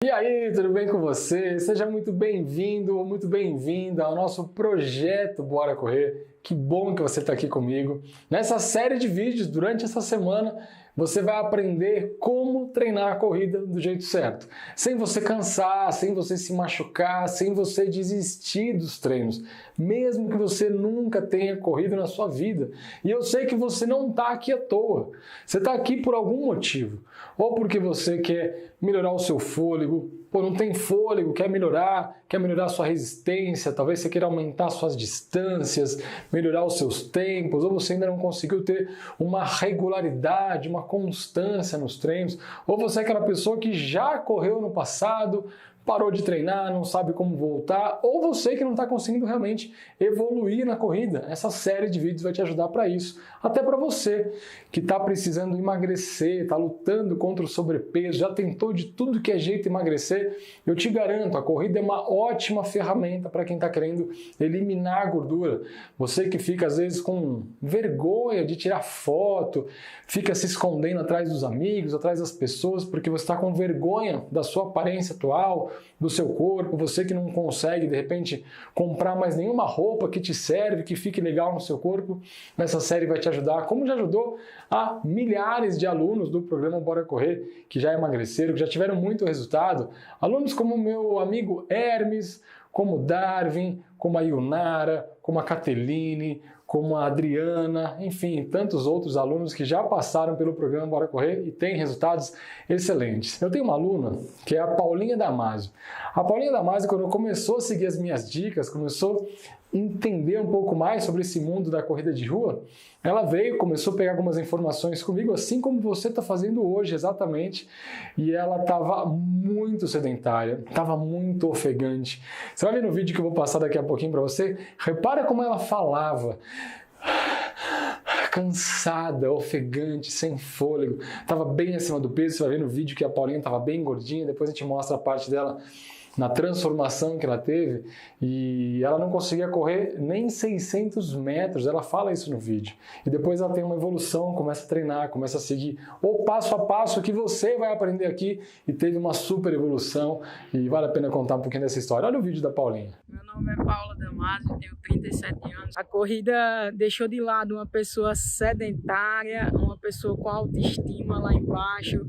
E aí, tudo bem com você? Seja muito bem-vindo ou muito bem-vinda ao nosso projeto Bora Correr. Que bom que você está aqui comigo. Nessa série de vídeos, durante essa semana, você vai aprender como treinar a corrida do jeito certo. Sem você cansar, sem você se machucar, sem você desistir dos treinos. Mesmo que você nunca tenha corrido na sua vida. E eu sei que você não está aqui à toa. Você está aqui por algum motivo. Ou porque você quer melhorar o seu fôlego, não tem fôlego, quer melhorar a sua resistência, talvez você queira aumentar suas distâncias, melhorar os seus tempos, ou você ainda não conseguiu ter uma regularidade, uma constância nos treinos, ou você é aquela pessoa que já correu no passado, parou de treinar, não sabe como voltar, ou você que não está conseguindo realmente evoluir na corrida. Essa série de vídeos vai te ajudar para isso. Até para você que está precisando emagrecer, está lutando contra o sobrepeso, já tentou de tudo que é jeito emagrecer, eu te garanto, a corrida é uma ótima ferramenta para quem está querendo eliminar a gordura. Você que fica às vezes com vergonha de tirar foto, fica se escondendo atrás dos amigos, atrás das pessoas, porque você está com vergonha da sua aparência atual, do seu corpo, você que não consegue de repente comprar mais nenhuma roupa que te serve, que fique legal no seu corpo, nessa série vai te ajudar, como já ajudou a milhares de alunos do programa Bora Correr, que já emagreceram, que já tiveram muito resultado, alunos como o meu amigo Hermes, como o Darwin, como a Yunara, como a Cateline, como a Adriana, enfim, tantos outros alunos que já passaram pelo programa Bora Correr e têm resultados excelentes. Eu tenho uma aluna que é a Paulinha Damasio. A Paulinha Damasio, quando começou a seguir as minhas dicas, começou a entender um pouco mais sobre esse mundo da corrida de rua, ela veio, começou a pegar algumas informações comigo, assim como você está fazendo hoje, exatamente, e ela estava muito sedentária, estava muito ofegante. Você vai ver no vídeo que eu vou passar daqui a pouquinho para você, repara como ela falava, cansada, ofegante, sem fôlego, estava bem acima do peso. Você vai ver no vídeo que a Paulinha estava bem gordinha, depois a gente mostra a parte dela na transformação que ela teve, e ela não conseguia correr nem 600 metros, ela fala isso no vídeo. E depois ela tem uma evolução, começa a treinar, começa a seguir o passo a passo que você vai aprender aqui, e teve uma super evolução, e vale a pena contar um pouquinho dessa história. Olha o vídeo da Paulinha. Meu nome é Paula Damasio, tenho 37 anos. A corrida deixou de lado uma pessoa sedentária, uma pessoa com autoestima lá embaixo,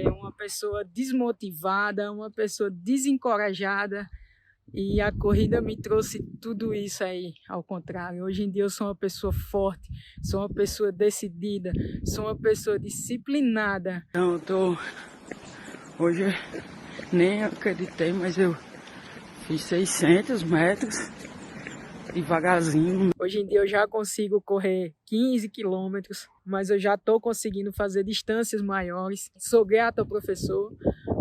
uma pessoa desmotivada, uma pessoa desencorajada, e a corrida me trouxe tudo isso aí, ao contrário. Hoje em dia eu sou uma pessoa forte, sou uma pessoa decidida, sou uma pessoa disciplinada. Então hoje nem acreditei, mas eu fiz 600 metros devagarzinho. Hoje em dia eu já consigo correr 15 quilômetros, mas eu já estou conseguindo fazer distâncias maiores. Sou grato ao professor,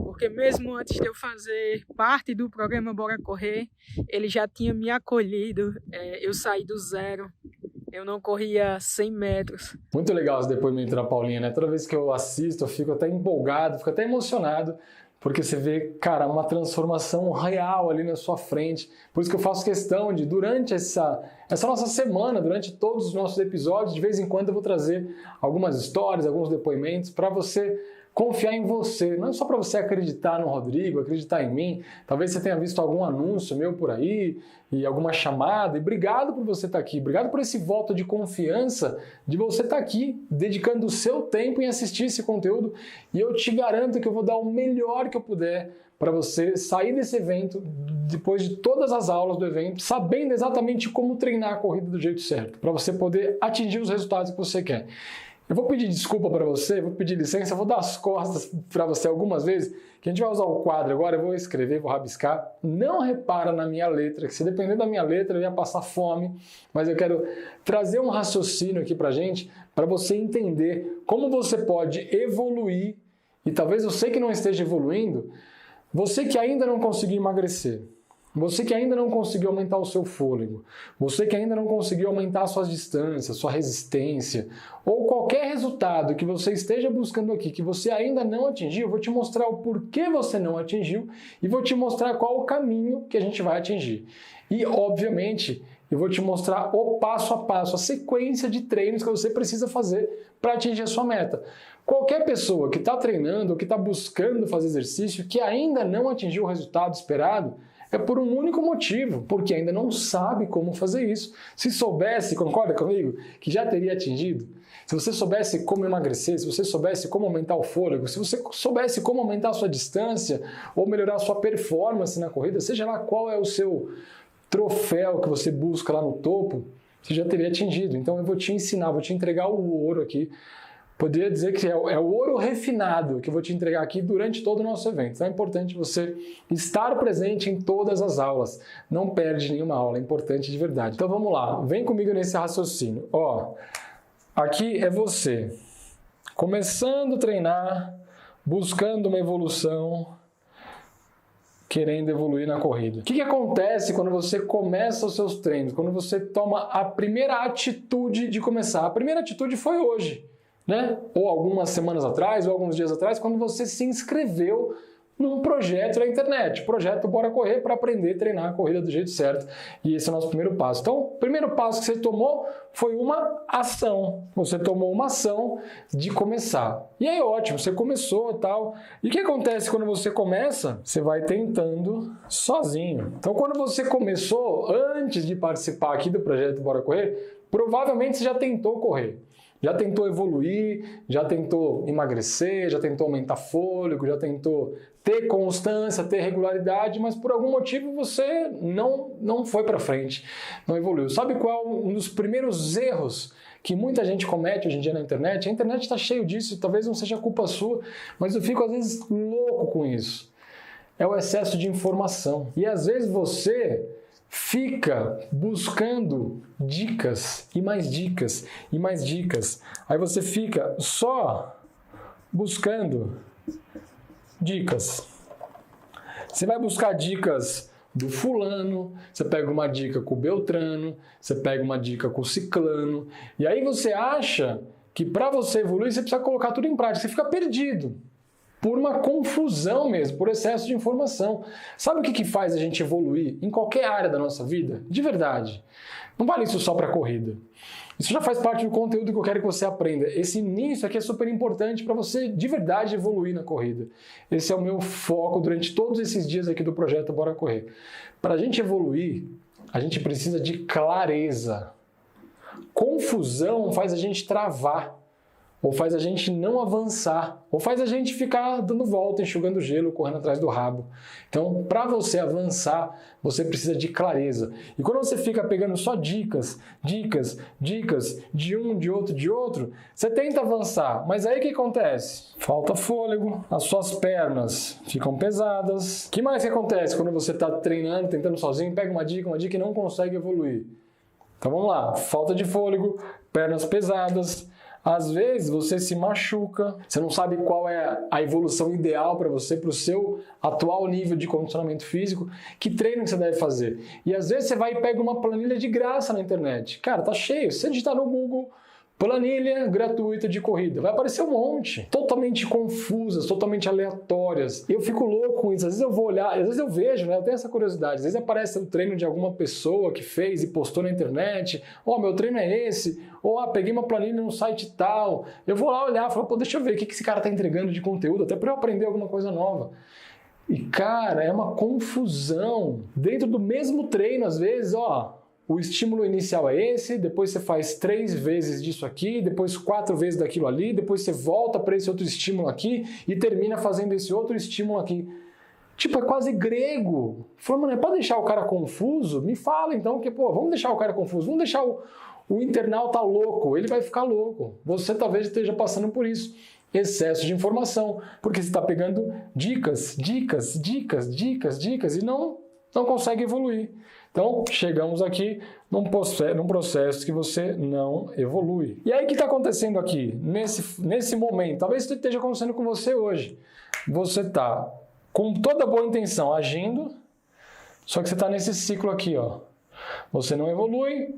porque mesmo antes de eu fazer parte do programa Bora Correr, ele já tinha me acolhido. Eu saí do zero, eu não corria 100 metros. Muito legal esse depoimento da Paulinha, né? Toda vez que eu assisto, eu fico até empolgado, fico até emocionado, porque você vê, cara, uma transformação real ali na sua frente. Por isso que eu faço questão de, durante essa nossa semana, durante todos os nossos episódios, de vez em quando eu vou trazer algumas histórias, alguns depoimentos, para você confiar em você. Não é só para você acreditar no Rodrigo, acreditar em mim. Talvez você tenha visto algum anúncio meu por aí, e alguma chamada, e obrigado por você estar aqui, obrigado por esse voto de confiança de você estar aqui, dedicando o seu tempo em assistir esse conteúdo, e eu te garanto que eu vou dar o melhor que eu puder para você sair desse evento, depois de todas as aulas do evento, sabendo exatamente como treinar a corrida do jeito certo, para você poder atingir os resultados que você quer. Eu vou pedir desculpa para você, vou pedir licença, vou dar as costas para você algumas vezes, que a gente vai usar o quadro agora, eu vou escrever, vou rabiscar. Não repara na minha letra, que se depender da minha letra eu ia passar fome, mas eu quero trazer um raciocínio aqui para gente, para você entender como você pode evoluir, e talvez você que não esteja evoluindo, você que ainda não conseguiu emagrecer, você que ainda não conseguiu aumentar o seu fôlego, você que ainda não conseguiu aumentar suas distâncias, sua resistência, ou qualquer resultado que você esteja buscando aqui, que você ainda não atingiu, eu vou te mostrar o porquê você não atingiu e vou te mostrar qual o caminho que a gente vai atingir. E, obviamente, e vou te mostrar o passo a passo, a sequência de treinos que você precisa fazer para atingir a sua meta. Qualquer pessoa que está treinando ou que está buscando fazer exercício que ainda não atingiu o resultado esperado, é por um único motivo, porque ainda não sabe como fazer isso. Se soubesse, concorda comigo, que já teria atingido? Se você soubesse como emagrecer, se você soubesse como aumentar o fôlego, se você soubesse como aumentar a sua distância ou melhorar a sua performance na corrida, seja lá qual é o seu troféu que você busca lá no topo, você já teria atingido. Então eu vou te ensinar, vou te entregar o ouro aqui. Poderia dizer que é o ouro refinado que eu vou te entregar aqui durante todo o nosso evento. Então é importante você estar presente em todas as aulas. Não perde nenhuma aula, é importante de verdade. Então vamos lá, vem comigo nesse raciocínio. Ó, aqui é você começando a treinar, buscando uma evolução, querendo evoluir na corrida. O que acontece quando você começa os seus treinos? Quando você toma a primeira atitude de começar? A primeira atitude foi hoje, né? Ou algumas semanas atrás, ou alguns dias atrás, quando você se inscreveu num projeto na internet, projeto Bora Correr, para aprender a treinar a corrida do jeito certo. E esse é o nosso primeiro passo. Então, o primeiro passo que você tomou foi uma ação. Você tomou uma ação de começar. E aí, ótimo, você começou e tal. E o que acontece quando você começa? Você vai tentando sozinho. Então, quando você começou, antes de participar aqui do projeto Bora Correr, provavelmente você já tentou correr. Já tentou evoluir, já tentou emagrecer, já tentou aumentar fôlego, já tentou ter constância, ter regularidade, mas por algum motivo você não foi para frente, não evoluiu. Sabe qual um dos primeiros erros que muita gente comete hoje em dia na internet? A internet está cheio disso, talvez não seja culpa sua, mas eu fico às vezes louco com isso. É o excesso de informação. E às vezes você fica buscando dicas e mais dicas e mais dicas. Aí você fica só buscando dicas. Você vai buscar dicas do fulano, você pega uma dica com o Beltrano, você pega uma dica com o Ciclano, e aí você acha que para você evoluir você precisa colocar tudo em prática, você fica perdido. Por uma confusão mesmo, por excesso de informação. Sabe o que faz a gente evoluir em qualquer área da nossa vida? De verdade. Não vale isso só para a corrida. Isso já faz parte do conteúdo que eu quero que você aprenda. Esse início aqui é super importante para você de verdade evoluir na corrida. Esse é o meu foco durante todos esses dias aqui do projeto Bora Correr. Para a gente evoluir, a gente precisa de clareza. Confusão faz a gente travar. Ou faz a gente não avançar, ou faz a gente ficar dando volta, enxugando gelo, correndo atrás do rabo. Então, para você avançar, você precisa de clareza. E quando você fica pegando só dicas, de um, de outro, você tenta avançar, mas aí o que acontece? Falta fôlego, as suas pernas ficam pesadas. O que mais que acontece quando você está treinando, tentando sozinho, pega uma dica e não consegue evoluir? Então vamos lá, falta de fôlego, pernas pesadas. Às vezes você se machuca, você não sabe qual é a evolução ideal para você, para o seu atual nível de condicionamento físico, que treino que você deve fazer. E às vezes você vai e pega uma planilha de graça na internet. Cara, tá cheio. Se você digitar no Google, planilha gratuita de corrida, vai aparecer um monte, totalmente confusas, totalmente aleatórias. Eu fico louco com isso, às vezes eu vou olhar, às vezes eu vejo, né? Eu tenho essa curiosidade, às vezes aparece o treino de alguma pessoa que fez e postou na internet, meu treino é esse, ou peguei uma planilha no site tal, eu vou lá olhar, falo, deixa eu ver o que esse cara tá entregando de conteúdo, até para eu aprender alguma coisa nova. E cara, é uma confusão, dentro do mesmo treino, às vezes, o estímulo inicial é esse, depois você faz 3 vezes disso aqui, depois 4 vezes daquilo ali, depois você volta para esse outro estímulo aqui e termina fazendo esse outro estímulo aqui. Tipo, é quase grego. Falei, mano, pode deixar o cara confuso? Me fala então, que vamos deixar o cara confuso, vamos deixar o internauta louco, ele vai ficar louco. Você talvez esteja passando por isso. Excesso de informação, porque você está pegando dicas e não consegue evoluir. Então, chegamos aqui num processo que você não evolui. E aí, o que está acontecendo aqui? Nesse momento, talvez isso esteja acontecendo com você hoje. Você está com toda boa intenção agindo, só que você está nesse ciclo aqui, Você não evolui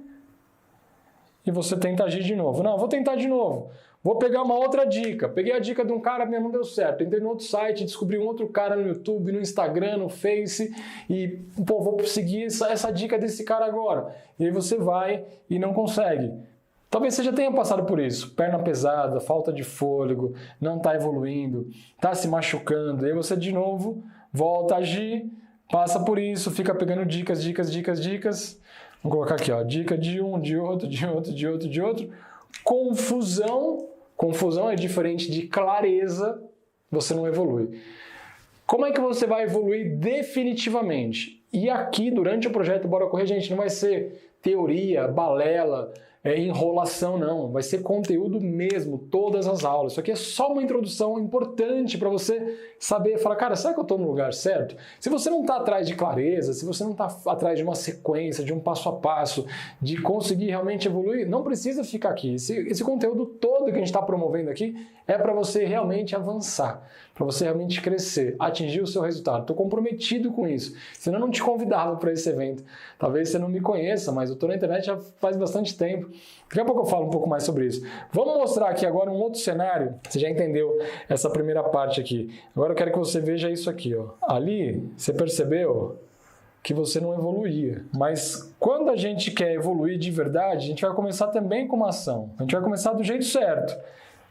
e você tenta agir de novo. Não, vou tentar de novo. Vou pegar uma outra dica. Peguei a dica de um cara, não deu certo. Entrei no outro site, descobri um outro cara no YouTube, no Instagram, no Face e, pô, vou seguir essa dica desse cara agora. E aí você vai e não consegue. Talvez você já tenha passado por isso. Perna pesada, falta de fôlego, não está evoluindo, está se machucando. E aí você de novo volta a agir, passa por isso, fica pegando dicas. Vamos colocar aqui, ó, dica de um, de outro. Confusão é diferente de clareza, você não evolui. Como é que você vai evoluir definitivamente? E aqui, durante o projeto Bora Correr, gente, não vai ser teoria, balela, enrolação, não. Vai ser conteúdo mesmo, todas as aulas. Isso aqui é só uma introdução importante para você saber, falar, cara, será que eu estou no lugar certo? Se você não está atrás de clareza, se você não está atrás de uma sequência, de um passo a passo, de conseguir realmente evoluir, não precisa ficar aqui. Esse conteúdo todo que a gente está promovendo aqui é para você realmente avançar, para você realmente crescer, atingir o seu resultado. Estou comprometido com isso, senão eu não te convidava para esse evento. Talvez você não me conheça, mas eu estou na internet já faz bastante tempo. Daqui a pouco eu falo um pouco mais sobre isso. Vamos mostrar aqui agora um outro cenário. Você já entendeu essa primeira parte aqui. Agora eu quero que você veja isso aqui, ó. Ali, você percebeu que você não evoluía. Mas quando a gente quer evoluir de verdade, a gente vai começar também com uma ação. A gente vai começar do jeito certo.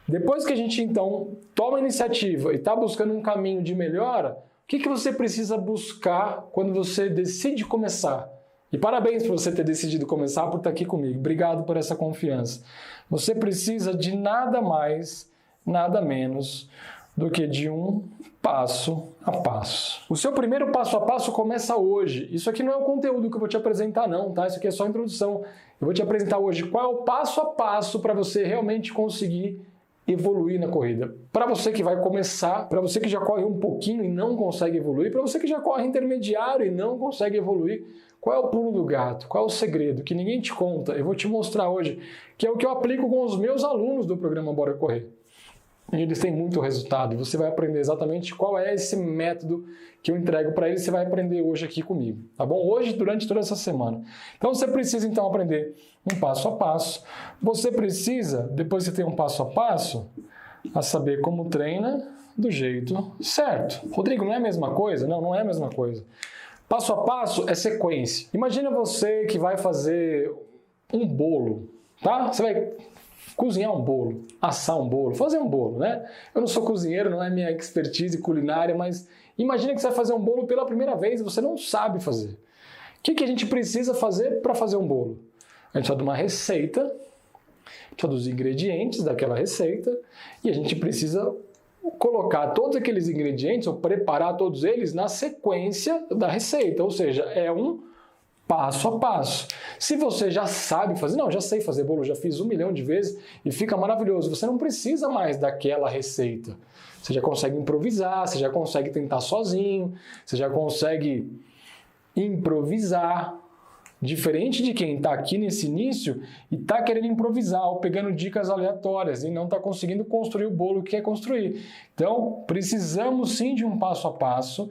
Depois que a gente, então, toma a iniciativa e está buscando um caminho de melhora, o que você precisa buscar quando você decide começar? E parabéns por você ter decidido começar, por estar aqui comigo. Obrigado por essa confiança. Você precisa de nada mais, nada menos do que de um passo a passo. O seu primeiro passo a passo começa hoje. Isso aqui não é o conteúdo que eu vou te apresentar, não, tá? Isso aqui é só a introdução. Eu vou te apresentar hoje qual é o passo a passo para você realmente conseguir evoluir na corrida. Para você que vai começar, para você que já corre um pouquinho e não consegue evoluir, para você que já corre intermediário e não consegue evoluir, qual é o pulo do gato? Qual é o segredo que ninguém te conta? Eu vou te mostrar hoje, que é o que eu aplico com os meus alunos do programa Bora Correr. E eles têm muito resultado. Você vai aprender exatamente qual é esse método que eu entrego para eles. Você vai aprender hoje aqui comigo, tá bom? Hoje, durante toda essa semana. Então, você precisa, então, aprender um passo a passo. Você precisa, depois de ter um passo a passo, a saber como treina do jeito certo. Rodrigo, não é a mesma coisa? Não, não é a mesma coisa. Passo a passo é sequência. Imagina você que vai fazer um bolo, tá? Você vai cozinhar um bolo, assar um bolo, fazer um bolo, né? Eu não sou cozinheiro, não é minha expertise culinária, mas imagina que você vai fazer um bolo pela primeira vez e você não sabe fazer. O que a gente precisa fazer para fazer um bolo? A gente precisa de uma receita, a gente precisa dos ingredientes daquela receita e a gente precisa colocar todos aqueles ingredientes ou preparar todos eles na sequência da receita, ou seja, é um passo a passo. Se você já sabe fazer, não, já sei fazer bolo, já fiz 1 milhão de vezes e fica maravilhoso, você não precisa mais daquela receita. Você já consegue improvisar, você já consegue tentar sozinho, você já consegue improvisar. Diferente de quem está aqui nesse início e está querendo improvisar ou pegando dicas aleatórias e não está conseguindo construir o bolo que quer construir. Então, precisamos sim de um passo a passo,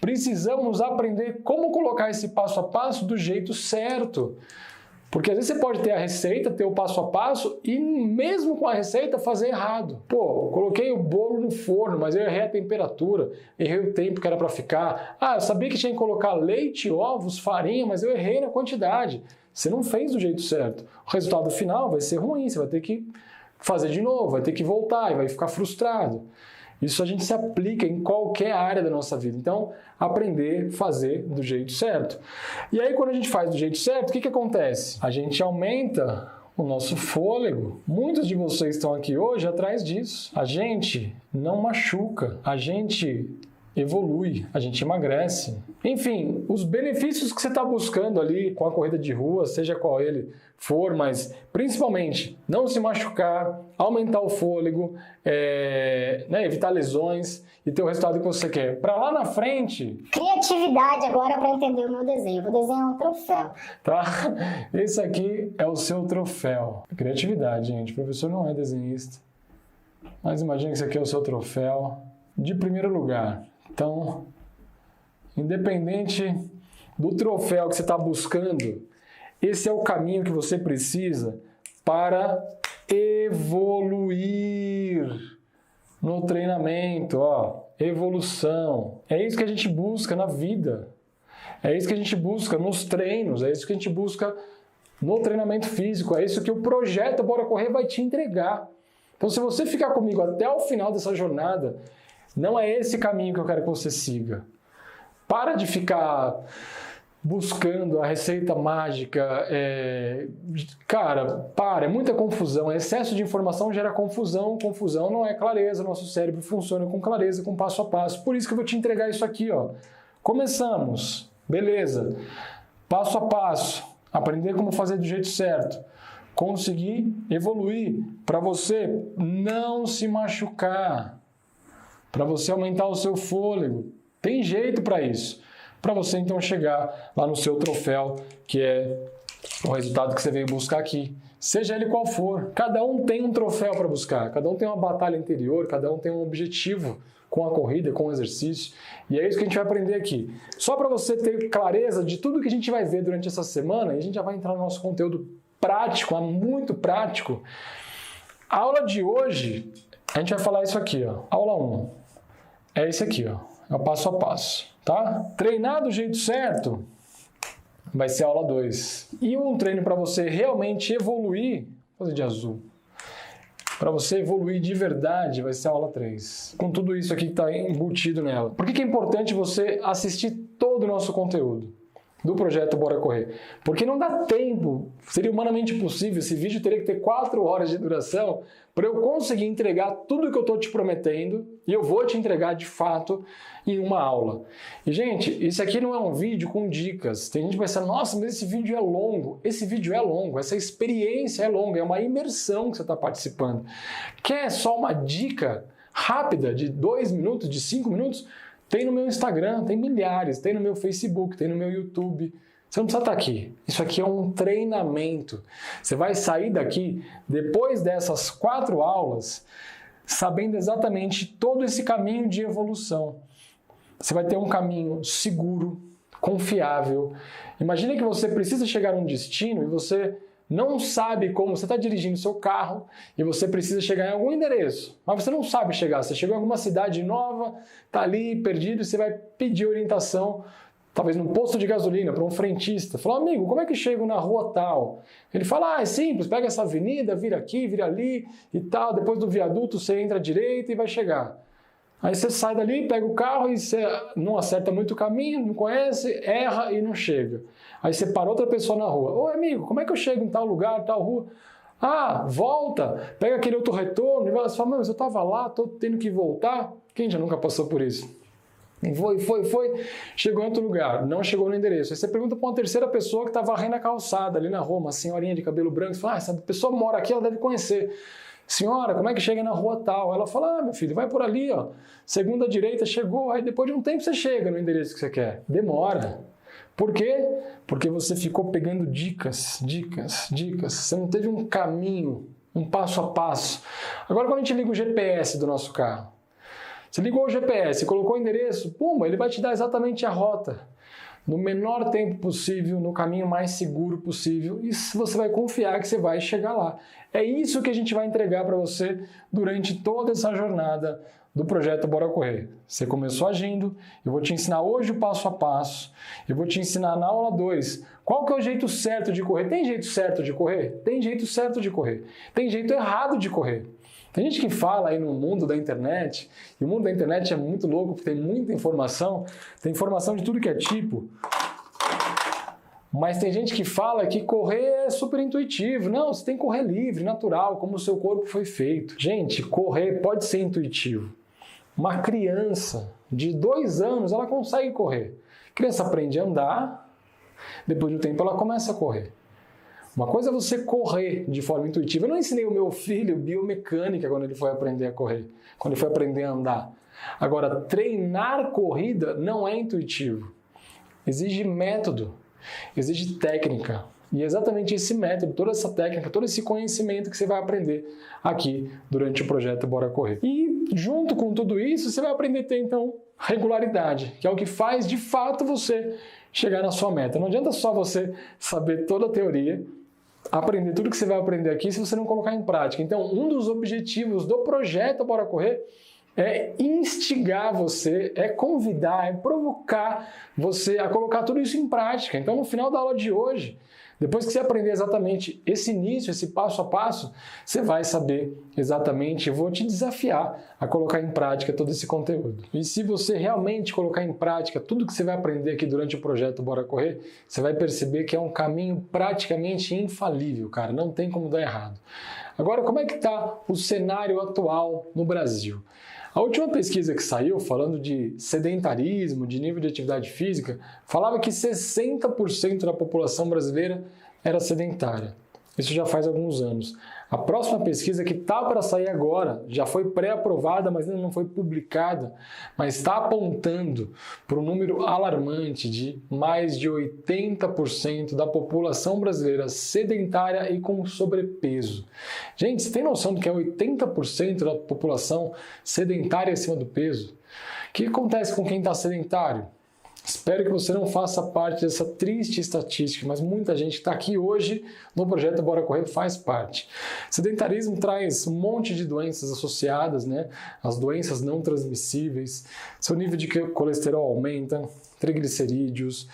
precisamos aprender como colocar esse passo a passo do jeito certo. Porque às vezes você pode ter a receita, ter o passo a passo e mesmo com a receita fazer errado. Pô, coloquei o bolo no forno, mas eu errei a temperatura, errei o tempo que era para ficar. Ah, eu sabia que tinha que colocar leite, ovos, farinha, mas eu errei na quantidade. Você não fez do jeito certo. O resultado final vai ser ruim, você vai ter que fazer de novo, vai ter que voltar e vai ficar frustrado. Isso a gente se aplica em qualquer área da nossa vida. Então, aprender a fazer do jeito certo. E aí, quando a gente faz do jeito certo, o que acontece? A gente aumenta o nosso fôlego. Muitos de vocês estão aqui hoje atrás disso. A gente não machuca, a gente evolui, a gente emagrece. Enfim, os benefícios que você está buscando ali com a corrida de rua, seja qual ele for, mas principalmente não se machucar, aumentar o fôlego, evitar lesões e ter o resultado que você quer. Para lá na frente... Criatividade agora para entender o meu desenho. Eu vou desenhar um troféu. Tá? Esse aqui é o seu troféu. Criatividade, gente. O professor não é desenhista. Mas imagina que esse aqui é o seu troféu de primeiro lugar. Então, independente do troféu que você está buscando, esse é o caminho que você precisa para evoluir no treinamento, ó, evolução. É isso que a gente busca na vida. É isso que a gente busca nos treinos, é isso que a gente busca no treinamento físico, é isso que o projeto Bora Correr vai te entregar. Então, se você ficar comigo até o final dessa jornada, não é esse caminho que eu quero que você siga. Para de ficar buscando a receita mágica. É muita confusão. Excesso de informação gera confusão. Confusão não é clareza. Nosso cérebro funciona com clareza, com passo a passo. Por isso que eu vou te entregar isso aqui, ó. Começamos. Beleza. Passo a passo. Aprender como fazer do jeito certo. Conseguir evoluir para você não se machucar. Para você aumentar o seu fôlego. Tem jeito para isso. Para você então chegar lá no seu troféu, que é o resultado que você veio buscar aqui. Seja ele qual for. Cada um tem um troféu para buscar. Cada um tem uma batalha interior. Cada um tem um objetivo com a corrida, com o exercício. E é isso que a gente vai aprender aqui. Só para você ter clareza de tudo que a gente vai ver durante essa semana, e a gente já vai entrar no nosso conteúdo prático, muito prático. A aula de hoje, a gente vai falar isso aqui, ó. Aula 1. É esse aqui, ó. É o passo a passo, tá? Treinar do jeito certo vai ser a aula 2. E um treino para você realmente evoluir, vou fazer de azul. Para você evoluir de verdade vai ser a aula 3. Com tudo isso aqui que está embutido nela. Por que é importante você assistir todo o nosso conteúdo do projeto Bora Correr? Porque não dá tempo, seria humanamente possível, esse vídeo teria que ter 4 horas de duração para eu conseguir entregar tudo que eu estou te prometendo, e eu vou te entregar de fato em uma aula. E gente, isso aqui não é um vídeo com dicas. Tem gente que vai pensar, nossa, mas esse vídeo é longo. Esse vídeo é longo, essa experiência é longa, é uma imersão que você está participando. Quer só uma dica rápida de 2 minutos, de 5 minutos? Tem no meu Instagram, tem milhares, tem no meu Facebook, tem no meu YouTube. Você não precisa estar aqui. Isso aqui é um treinamento. Você vai sair daqui, depois dessas 4 aulas, sabendo exatamente todo esse caminho de evolução. Você vai ter um caminho seguro, confiável. Imagine que você precisa chegar a um destino e você não sabe como, você está dirigindo seu carro e você precisa chegar em algum endereço, mas você não sabe chegar, você chegou em alguma cidade nova, está ali perdido e você vai pedir orientação, talvez num posto de gasolina, para um frentista, falar, amigo, como é que chego na rua tal? Ele fala, é simples, pega essa avenida, vira aqui, vira ali e tal, depois do viaduto você entra à direita e vai chegar. Aí você sai dali, pega o carro e você não acerta muito o caminho, não conhece, erra e não chega. Aí você para outra pessoa na rua. Ô amigo, como é que eu chego em tal lugar, tal rua? Ah, volta, pega aquele outro retorno. E você fala, mas eu estava lá, estou tendo que voltar. Quem já nunca passou por isso? E foi, chegou em outro lugar, não chegou no endereço. Aí você pergunta para uma terceira pessoa que está varrendo a calçada ali na rua, uma senhorinha de cabelo branco. Você fala, essa pessoa mora aqui, ela deve conhecer. Senhora, como é que chega na rua tal? Ela fala, meu filho, vai por ali, ó. Segunda direita, chegou. Aí depois de um tempo você chega no endereço que você quer. Demora. Por quê? Porque você ficou pegando dicas. Você não teve um caminho, um passo a passo. Agora, quando a gente liga o GPS do nosso carro, você ligou o GPS, colocou o endereço, pum, ele vai te dar exatamente a rota. No menor tempo possível, no caminho mais seguro possível, e você vai confiar que você vai chegar lá. É isso que a gente vai entregar para você durante toda essa jornada do projeto Bora Correr. Você começou agindo, eu vou te ensinar hoje o passo a passo, eu vou te ensinar na aula 2 qual que é o jeito certo de correr. Tem jeito certo de correr? Tem jeito certo de correr. Tem jeito errado de correr. Tem gente que fala aí no mundo da internet, e o mundo da internet é muito louco, porque tem muita informação, tem informação de tudo que é tipo, mas tem gente que fala que correr é super intuitivo. Não, você tem que correr livre, natural, como o seu corpo foi feito. Gente, correr pode ser intuitivo. Uma criança de 2 anos, ela consegue correr. A criança aprende a andar, depois de um tempo ela começa a correr. Uma coisa é você correr de forma intuitiva. Eu não ensinei o meu filho biomecânica quando ele foi aprender a correr, quando ele foi aprender a andar. Agora, treinar corrida não é intuitivo. Exige método, exige técnica. E é exatamente esse método, toda essa técnica, todo esse conhecimento que você vai aprender aqui durante o projeto Bora Correr. E junto com tudo isso, você vai aprender a ter, então, regularidade, que é o que faz, de fato, você chegar na sua meta. Não adianta só você saber toda a teoria, aprender tudo que você vai aprender aqui se você não colocar em prática. Então, um dos objetivos do projeto Bora Correr é instigar você, é convidar, é provocar você a colocar tudo isso em prática. Então, no final da aula de hoje, depois que você aprender exatamente esse início, esse passo a passo, você vai saber exatamente, eu vou te desafiar a colocar em prática todo esse conteúdo. E se você realmente colocar em prática tudo que você vai aprender aqui durante o projeto Bora Correr, você vai perceber que é um caminho praticamente infalível, cara, não tem como dar errado. Agora, como é que está o cenário atual no Brasil? A última pesquisa que saiu, falando de sedentarismo, de nível de atividade física, falava que 60% da população brasileira era sedentária. Isso já faz alguns anos. A próxima pesquisa, que está para sair agora, já foi pré-aprovada, mas ainda não foi publicada, mas está apontando para um número alarmante de mais de 80% da população brasileira sedentária e com sobrepeso. Gente, você tem noção do que é 80% da população sedentária acima do peso? O que acontece com quem está sedentário? Espero que você não faça parte dessa triste estatística, mas muita gente que está aqui hoje no projeto Bora Correr faz parte. Sedentarismo traz um monte de doenças associadas, né? As doenças não transmissíveis, seu nível de colesterol aumenta, triglicerídeos,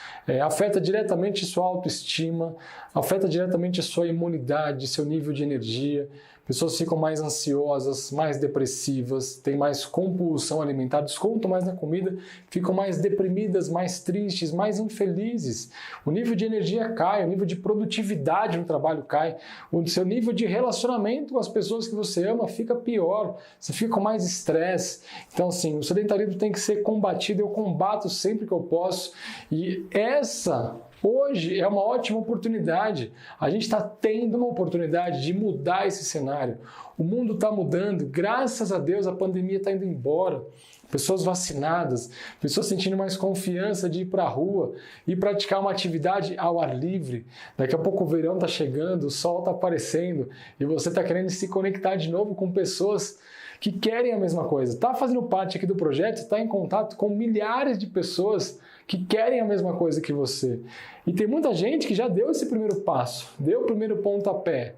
afeta diretamente sua autoestima, afeta diretamente a sua imunidade, seu nível de energia. Pessoas ficam mais ansiosas, mais depressivas, têm mais compulsão alimentar, descontam mais na comida, ficam mais deprimidas, mais tristes, mais infelizes. O nível de energia cai, o nível de produtividade no trabalho cai, o seu nível de relacionamento com as pessoas que você ama fica pior, você fica com mais estresse. Então, assim, o sedentarismo tem que ser combatido, eu combato sempre que eu posso, e hoje é uma ótima oportunidade. A gente está tendo uma oportunidade de mudar esse cenário. O mundo está mudando, graças a Deus a pandemia está indo embora. Pessoas vacinadas, pessoas sentindo mais confiança de ir para a rua e praticar uma atividade ao ar livre. Daqui a pouco o verão está chegando, o sol está aparecendo e você está querendo se conectar de novo com pessoas que querem a mesma coisa. Está fazendo parte aqui do projeto, está em contato com milhares de pessoas que querem a mesma coisa que você. E tem muita gente que já deu esse primeiro passo, deu o primeiro pontapé.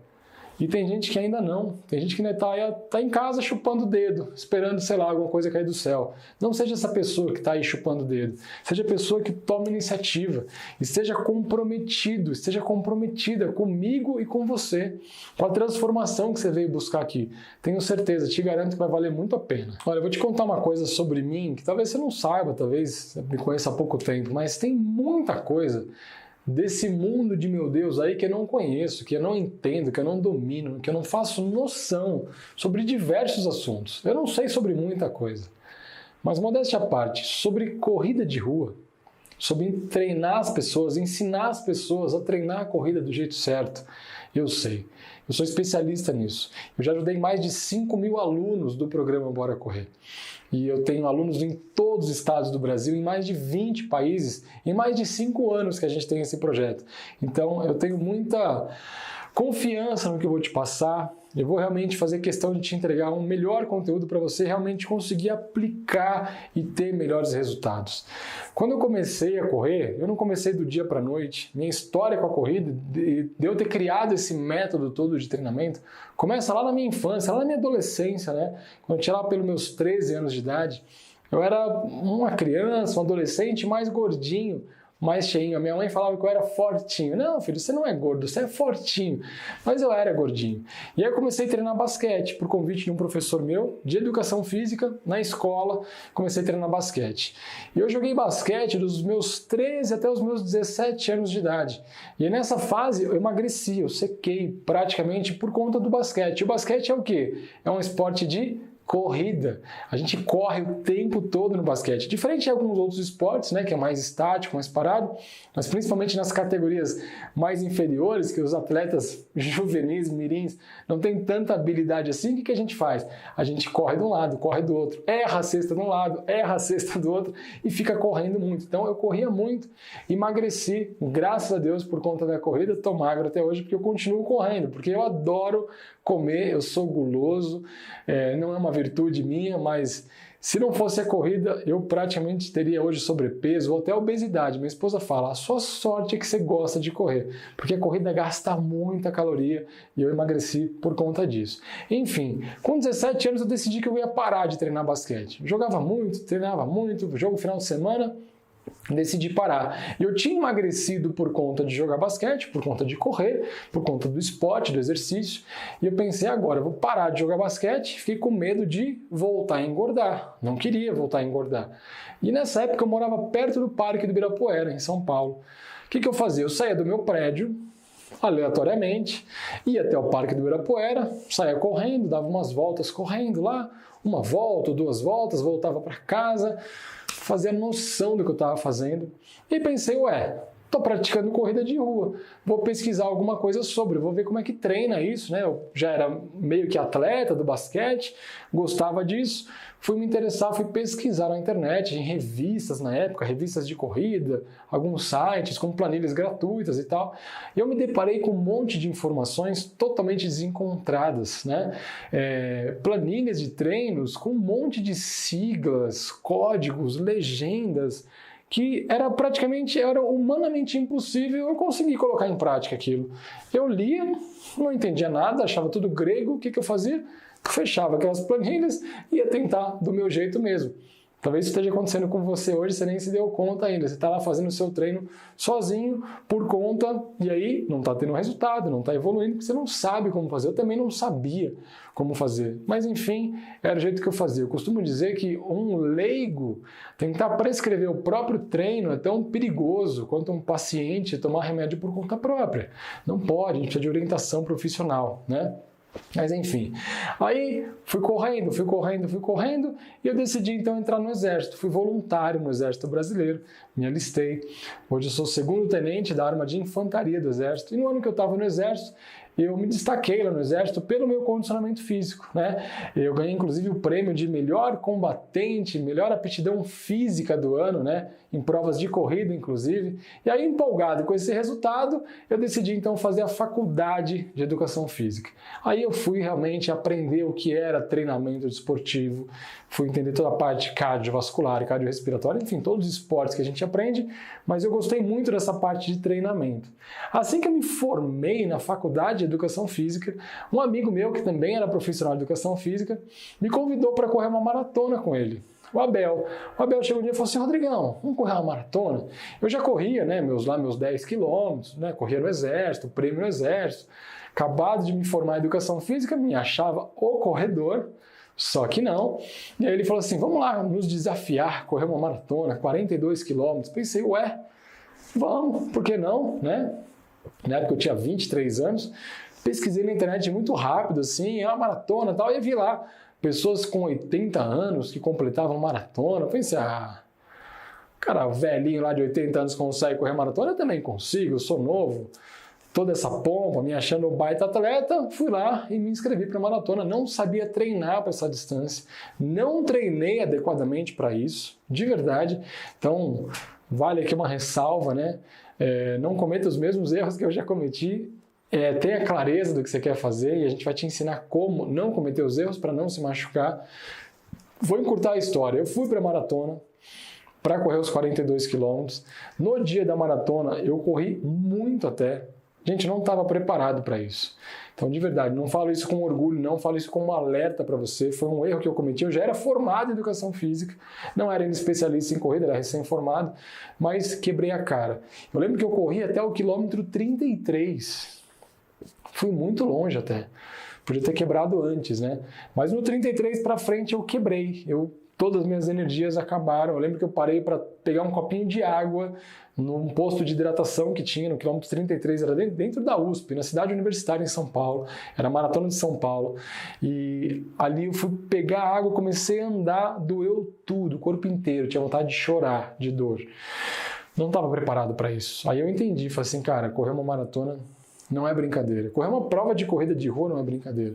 E tem gente que ainda não. Tem gente que ainda está em casa chupando o dedo, esperando, sei lá, alguma coisa cair do céu. Não seja essa pessoa que está aí chupando o dedo. Seja a pessoa que toma iniciativa. E esteja comprometido, esteja comprometida comigo e com você. Com a transformação que você veio buscar aqui. Tenho certeza, te garanto que vai valer muito a pena. Olha, eu vou te contar uma coisa sobre mim, que talvez você não saiba, talvez você me conheça há pouco tempo, mas tem muita coisa desse mundo de meu Deus aí que eu não conheço, que eu não entendo, que eu não domino, que eu não faço noção sobre diversos assuntos. Eu não sei sobre muita coisa. Mas, modéstia à parte, sobre corrida de rua, sobre treinar as pessoas, ensinar as pessoas a treinar a corrida do jeito certo, eu sei. Eu sou especialista nisso. Eu já ajudei mais de 5.000 alunos do programa Bora Correr. E eu tenho alunos em todos os estados do Brasil, em mais de 20 países, em mais de 5 anos que a gente tem esse projeto. Então, eu tenho muita confiança no que eu vou te passar. Eu vou realmente fazer questão de te entregar um melhor conteúdo para você realmente conseguir aplicar e ter melhores resultados. Quando eu comecei a correr, eu não comecei do dia para a noite. Minha história com a corrida, de eu ter criado esse método todo de treinamento, começa lá na minha infância, lá na minha adolescência, né? Quando eu tinha lá pelos meus 13 anos de idade, eu era uma criança, um adolescente mais gordinho, mais cheinho. A minha mãe falava que eu era fortinho. Não, filho, você não é gordo, você é fortinho. Mas eu era gordinho. E aí eu comecei a treinar basquete por convite de um professor meu de educação física na escola. Comecei a treinar basquete. E eu joguei basquete dos meus 13 até os meus 17 anos de idade. E aí nessa fase eu emagreci, eu sequei praticamente por conta do basquete. E o basquete é o quê? É um esporte de corrida. A gente corre o tempo todo no basquete. Diferente de alguns outros esportes, né, que é mais estático, mais parado, mas principalmente nas categorias mais inferiores, que os atletas juvenis, mirins, não têm tanta habilidade assim, o que a gente faz? A gente corre de um lado, corre do outro, erra a cesta de um lado, erra a cesta do outro e fica correndo muito. Então eu corria muito, emagreci, graças a Deus, por conta da corrida, estou magro até hoje, porque eu continuo correndo, porque eu adoro comer, eu sou guloso, não é uma virtude minha, mas Se não fosse a corrida, eu praticamente teria hoje sobrepeso ou até obesidade. Minha esposa fala, a sua sorte é que você gosta de correr, porque a corrida gasta muita caloria e eu emagreci por conta disso. Enfim, com 17 anos eu decidi que eu ia parar de treinar basquete. Jogava muito, treinava muito, jogo final de semana, decidi parar. Eu tinha emagrecido por conta de jogar basquete, por conta de correr, por conta do esporte, do exercício, e eu pensei, agora eu vou parar de jogar basquete, fiquei com medo de voltar a engordar, não queria voltar a engordar. E nessa época eu morava perto do Parque do Ibirapuera, em São Paulo. O que eu fazia? Eu saía do meu prédio, aleatoriamente, ia até o Parque do Ibirapuera, saía correndo, dava umas voltas correndo lá, uma volta, 2 voltas, voltava para casa, fazia noção do que eu estava fazendo e pensei, estou praticando corrida de rua, vou pesquisar alguma coisa sobre, vou ver como é que treina isso, né? Eu já era meio que atleta do basquete, gostava disso, fui me interessar, fui pesquisar na internet, em revistas na época, revistas de corrida, alguns sites com planilhas gratuitas e tal, e eu me deparei com um monte de informações totalmente desencontradas, né? Planilhas de treinos com um monte de siglas, códigos, legendas, que era humanamente impossível eu conseguir colocar em prática aquilo. Eu lia, não entendia nada, achava tudo grego, o que eu fazia? Fechava aquelas planilhas e ia tentar do meu jeito mesmo. Talvez isso esteja acontecendo com você hoje, você nem se deu conta ainda. Você está lá fazendo o seu treino sozinho, por conta, e aí não está tendo resultado, não está evoluindo, porque você não sabe como fazer. Eu também não sabia como fazer. Mas enfim, era o jeito que eu fazia. Eu costumo dizer que um leigo tentar prescrever o próprio treino é tão perigoso quanto um paciente tomar remédio por conta própria. Não pode, a gente precisa de orientação profissional, né? Mas enfim, aí fui correndo e eu decidi então entrar no Exército. Fui voluntário no Exército Brasileiro, me alistei. Hoje eu sou 2º tenente da arma de infantaria do Exército e no ano que eu estava no Exército eu me destaquei lá no Exército pelo meu condicionamento físico, né? Eu ganhei inclusive o prêmio de melhor combatente, melhor aptidão física do ano, né? Em provas de corrida, inclusive. E aí, empolgado com esse resultado, eu decidi então fazer a faculdade de Educação Física. Aí eu fui realmente aprender o que era treinamento desportivo, fui entender toda a parte cardiovascular, cardiorrespiratória, enfim, todos os esportes que a gente aprende, mas eu gostei muito dessa parte de treinamento. Assim que eu me formei na faculdade de Educação Física, um amigo meu, que também era profissional de Educação Física, me convidou para correr uma maratona com ele. O Abel chegou um dia e falou assim, Rodrigão, vamos correr uma maratona? Eu já corria, né, meus 10 quilômetros, né, corria no Exército, prêmio no Exército, acabado de me formar em Educação Física, me achava o corredor, só que não. E aí ele falou assim, vamos lá nos desafiar, correr uma maratona, 42 quilômetros. Pensei, vamos, por que não, né? Na época eu tinha 23 anos, pesquisei na internet muito rápido, assim, uma maratona e tal, e vi lá pessoas com 80 anos que completavam maratona. Eu pensei, cara, velhinho lá de 80 anos consegue correr maratona, eu também consigo, eu sou novo. Toda essa pompa, me achando um baita atleta, fui lá e me inscrevi para a maratona. Não sabia treinar para essa distância, não treinei adequadamente para isso, de verdade. Então, vale aqui uma ressalva, né? Não cometa os mesmos erros que eu já cometi. Tenha clareza do que você quer fazer e a gente vai te ensinar como não cometer os erros para não se machucar. Vou encurtar a história. Eu fui para a maratona para correr os 42 quilômetros. No dia da maratona, eu corri muito até. Gente, não estava preparado para isso. Então, de verdade, não falo isso com orgulho, não falo isso como um alerta para você. Foi um erro que eu cometi. Eu já era formado em Educação Física, não era especialista em corrida, era recém-formado, mas quebrei a cara. Eu lembro que eu corri até o quilômetro 33. Fui muito longe até. Podia ter quebrado antes, né? Mas no 33 para frente eu quebrei. Todas as minhas energias acabaram. Eu lembro que eu parei para pegar um copinho de água num posto de hidratação que tinha no quilômetro 33, era dentro da USP, na cidade universitária em São Paulo, era a Maratona de São Paulo, e ali eu fui pegar água, comecei a andar, doeu tudo, o corpo inteiro, tinha vontade de chorar, de dor. Não estava preparado para isso. Aí eu entendi, falei assim, cara, correr uma maratona não é brincadeira, correr uma prova de corrida de rua não é brincadeira.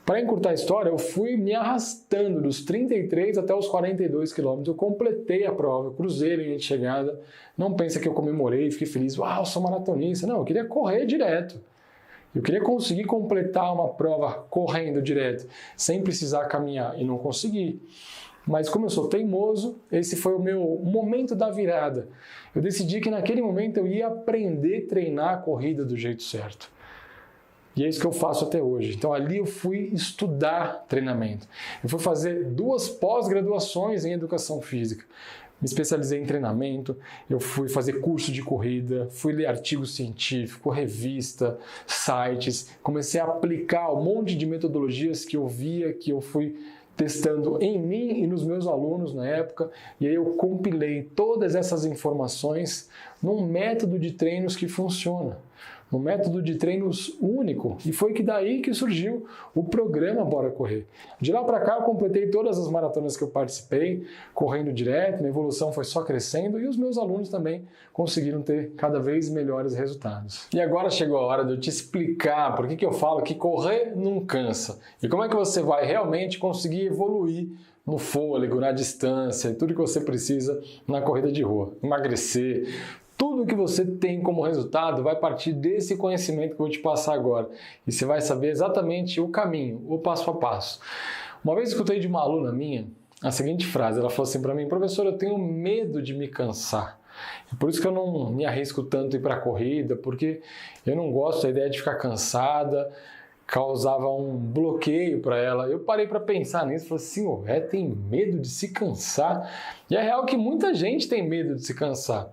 Para encurtar a história, eu fui me arrastando dos 33 até os 42 quilômetros. Eu completei a prova, eu cruzei a linha de chegada. Não pensa que eu comemorei, fiquei feliz. Uau, sou maratonista. Não, eu queria correr direto. Eu queria conseguir completar uma prova correndo direto, sem precisar caminhar. E não consegui. Mas como eu sou teimoso, esse foi o meu momento da virada. Eu decidi que naquele momento eu ia aprender a treinar a corrida do jeito certo. E é isso que eu faço até hoje. Então ali eu fui estudar treinamento. Eu fui fazer 2 pós-graduações em educação física. Me especializei em treinamento, eu fui fazer curso de corrida, fui ler artigo científico, revista, sites, comecei a aplicar um monte de metodologias que eu via, que eu fui testando em mim e nos meus alunos na época, e aí eu compilei todas essas informações num método de treinos que funciona. Um método de treinos único, e foi daí que surgiu o programa Bora Correr. De lá para cá eu completei todas as maratonas que eu participei, correndo direto, minha evolução foi só crescendo e os meus alunos também conseguiram ter cada vez melhores resultados. E agora chegou a hora de eu te explicar por que eu falo que correr não cansa e como é que você vai realmente conseguir evoluir no fôlego, na distância, tudo que você precisa na corrida de rua, emagrecer. Tudo que você tem como resultado vai partir desse conhecimento que eu vou te passar agora. E você vai saber exatamente o caminho, o passo a passo. Uma vez eu escutei de uma aluna minha a seguinte frase. Ela falou assim para mim: professor, eu tenho medo de me cansar. É por isso que eu não me arrisco tanto ir para a corrida, porque eu não gosto da ideia de ficar cansada. Causava um bloqueio para ela. Eu parei para pensar nisso e falei assim: ué, tem medo de se cansar? E é real que muita gente tem medo de se cansar.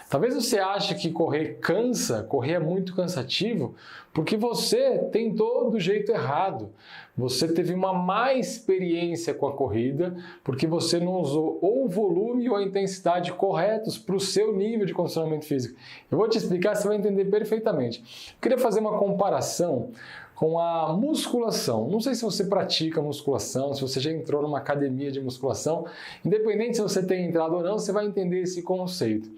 Talvez você ache que correr cansa, correr é muito cansativo, porque você tentou do jeito errado. Você teve uma má experiência com a corrida, porque você não usou ou o volume ou a intensidade corretos para o seu nível de condicionamento físico. Eu vou te explicar, você vai entender perfeitamente. Eu queria fazer uma comparação com a musculação. Não sei se você pratica musculação, se você já entrou numa academia de musculação. Independente se você tem entrado ou não, você vai entender esse conceito.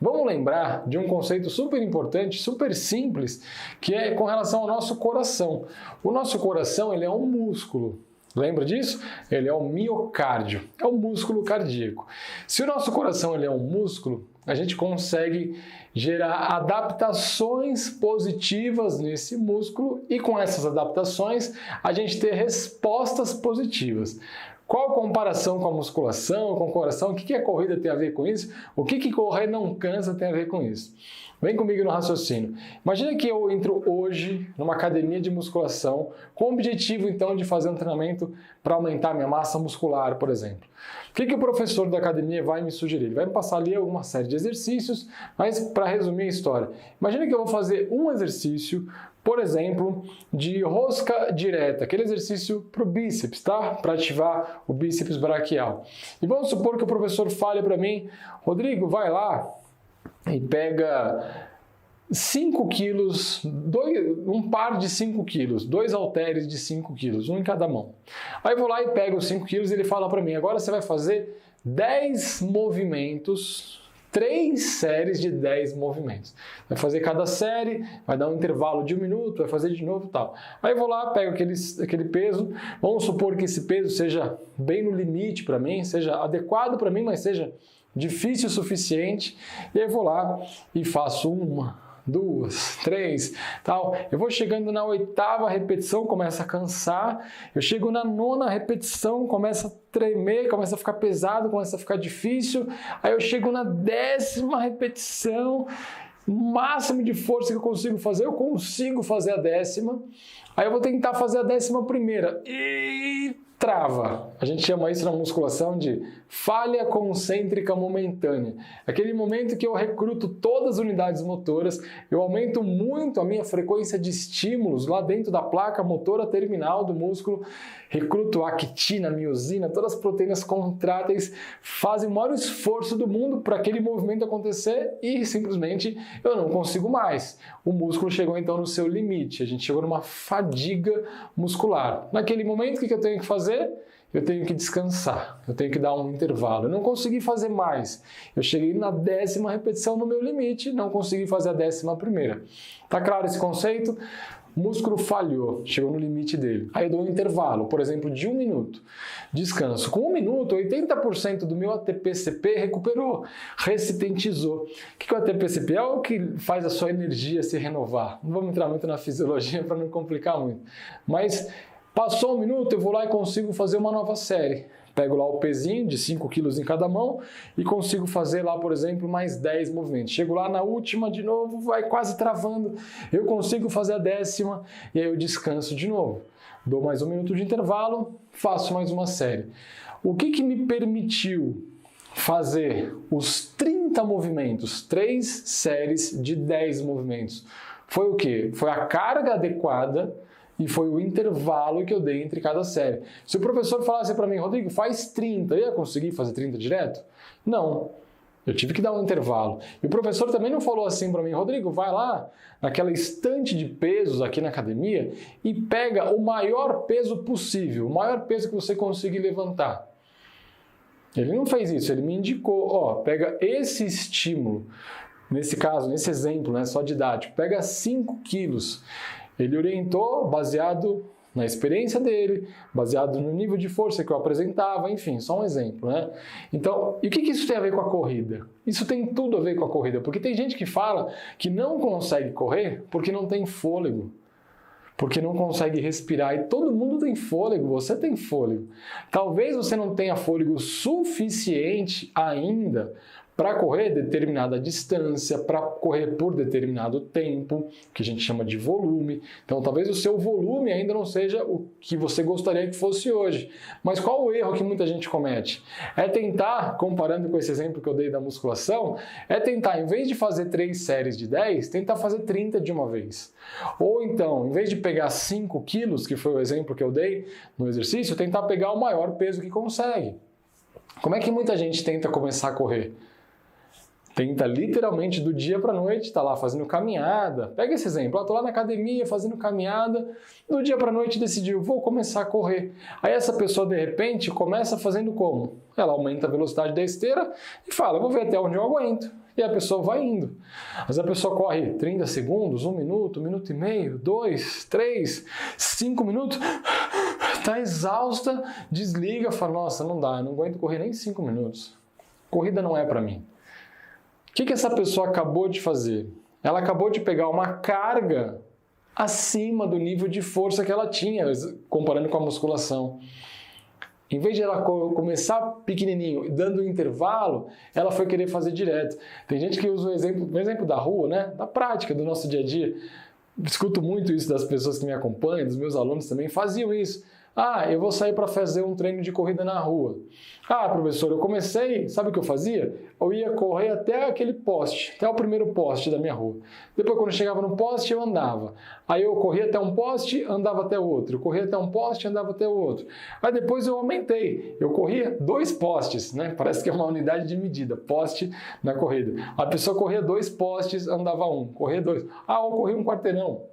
Vamos lembrar de um conceito super importante, super simples, que é com relação ao nosso coração. O nosso coração, ele é um músculo. Lembra disso? Ele é o miocárdio, é o músculo cardíaco. Se o nosso coração ele é um músculo, a gente consegue gerar adaptações positivas nesse músculo e com essas adaptações a gente ter respostas positivas. Qual a comparação com a musculação, com o coração? O que a corrida tem a ver com isso? O que correr não cansa tem a ver com isso? Vem comigo no raciocínio. Imagina que eu entro hoje numa academia de musculação com o objetivo, então, de fazer um treinamento para aumentar minha massa muscular, por exemplo. O que o professor da academia vai me sugerir? Ele vai me passar ali alguma série de exercícios, mas para resumir a história, imagina que eu vou fazer um exercício, por exemplo, de rosca direta, aquele exercício para o bíceps, tá? Para ativar o bíceps braquial. E vamos supor que o professor fale para mim: Rodrigo, vai lá e pega 5 quilos, um par de 5 quilos, 2 halteres de 5 quilos, um em cada mão. Aí eu vou lá e pego os 5 quilos e ele fala para mim: agora você vai fazer 10 movimentos, 3 séries de 10 movimentos. Vai fazer cada série, vai dar um intervalo de 1 minuto, vai fazer de novo e tal. Aí eu vou lá, pego aquele peso, vamos supor que esse peso seja bem no limite para mim, seja adequado para mim, mas seja difícil o suficiente, e aí eu vou lá e faço 1, 2, 3, tal. Eu vou chegando na 8ª repetição, começa a cansar. Eu chego na 9ª repetição, começa a tremer, começa a ficar pesado, começa a ficar difícil. Aí eu chego na 10ª repetição, o máximo de força que eu consigo fazer, eu consigo fazer a 10ª. Aí eu vou tentar fazer a 11ª e trava. A gente chama isso na musculação de falha concêntrica momentânea. Aquele momento que eu recruto todas as unidades motoras, eu aumento muito a minha frequência de estímulos lá dentro da placa motora terminal do músculo, recruto a actina, miosina, todas as proteínas contráteis, fazem o maior esforço do mundo para aquele movimento acontecer e simplesmente eu não consigo mais. O músculo chegou então no seu limite, a gente chegou numa fadiga muscular. Naquele momento, o que eu tenho que fazer? Eu tenho que descansar, eu tenho que dar um intervalo. Eu não consegui fazer mais. Eu cheguei na 10ª repetição no meu limite, não consegui fazer a 11ª. Tá claro esse conceito? O músculo falhou, chegou no limite dele. Aí eu dou um intervalo, por exemplo, de 1 minuto. Descanso. Com 1 minuto, 80% do meu ATP-CP recuperou, ressintetizou. O que é o ATP-CP? É o que faz a sua energia se renovar. Não vamos entrar muito na fisiologia para não complicar muito. Mas passou 1 minuto, eu vou lá e consigo fazer uma nova série. Pego lá o pezinho de 5 quilos em cada mão e consigo fazer lá, por exemplo, mais 10 movimentos. Chego lá na última de novo, vai quase travando, eu consigo fazer a 10ª e aí eu descanso de novo. Dou mais 1 minuto de intervalo, faço mais uma série. O que me permitiu fazer os 30 movimentos, 3 séries de 10 movimentos? Foi o quê? Foi a carga adequada e foi o intervalo que eu dei entre cada série. Se o professor falasse para mim, Rodrigo, faz 30, eu ia conseguir fazer 30 direto? Não. Eu tive que dar um intervalo. E o professor também não falou assim para mim, Rodrigo, vai lá naquela estante de pesos aqui na academia e pega o maior peso possível, o maior peso que você conseguir levantar. Ele não fez isso, ele me indicou, ó, pega esse estímulo, nesse caso, nesse exemplo, né, só didático, pega 5 quilos. Ele orientou baseado na experiência dele, baseado no nível de força que eu apresentava, enfim, só um exemplo, né? Então, e o que isso tem a ver com a corrida? Isso tem tudo a ver com a corrida, porque tem gente que fala que não consegue correr porque não tem fôlego, porque não consegue respirar, e todo mundo tem fôlego, você tem fôlego. Talvez você não tenha fôlego suficiente ainda para correr determinada distância, para correr por determinado tempo, que a gente chama de volume. Então, talvez o seu volume ainda não seja o que você gostaria que fosse hoje. Mas qual o erro que muita gente comete? É tentar, comparando com esse exemplo que eu dei da musculação, é tentar, em vez de fazer 3 séries de 10, tentar fazer 30 de uma vez. Ou então, em vez de pegar 5 quilos, que foi o exemplo que eu dei no exercício, tentar pegar o maior peso que consegue. Como é que muita gente tenta começar a correr? Tenta literalmente do dia para a noite, tá lá fazendo caminhada. Pega esse exemplo, tô lá na academia fazendo caminhada, do dia para a noite decidiu, vou começar a correr. Aí essa pessoa de repente começa fazendo como? Ela aumenta a velocidade da esteira e fala, vou ver até onde eu aguento. E a pessoa vai indo. Mas a pessoa corre 30 segundos, 1 minuto, 1 minuto e meio, 2, 3, 5 minutos, tá exausta, desliga, fala, nossa, não dá, eu não aguento correr nem 5 minutos. Corrida não é para mim. O que essa pessoa acabou de fazer? Ela acabou de pegar uma carga acima do nível de força que ela tinha, comparando com a musculação. Em vez de ela começar pequenininho, dando um intervalo, ela foi querer fazer direto. Tem gente que usa o exemplo da rua, né? Da prática, do nosso dia a dia. Escuto muito isso das pessoas que me acompanham, dos meus alunos também, faziam isso. Ah, eu vou sair para fazer um treino de corrida na rua. Ah, professor, eu comecei, sabe o que eu fazia? Eu ia correr até aquele poste, até o primeiro poste da minha rua. Depois, quando eu chegava no poste, eu andava. Aí eu corria até um poste, andava até outro. Eu corria até um poste, andava até outro. Aí depois eu aumentei. Eu corria 2 postes, né? Parece que é uma unidade de medida, poste na corrida. A pessoa corria 2 postes, andava 1. Corria 2. Ah, eu corria 1 quarteirão.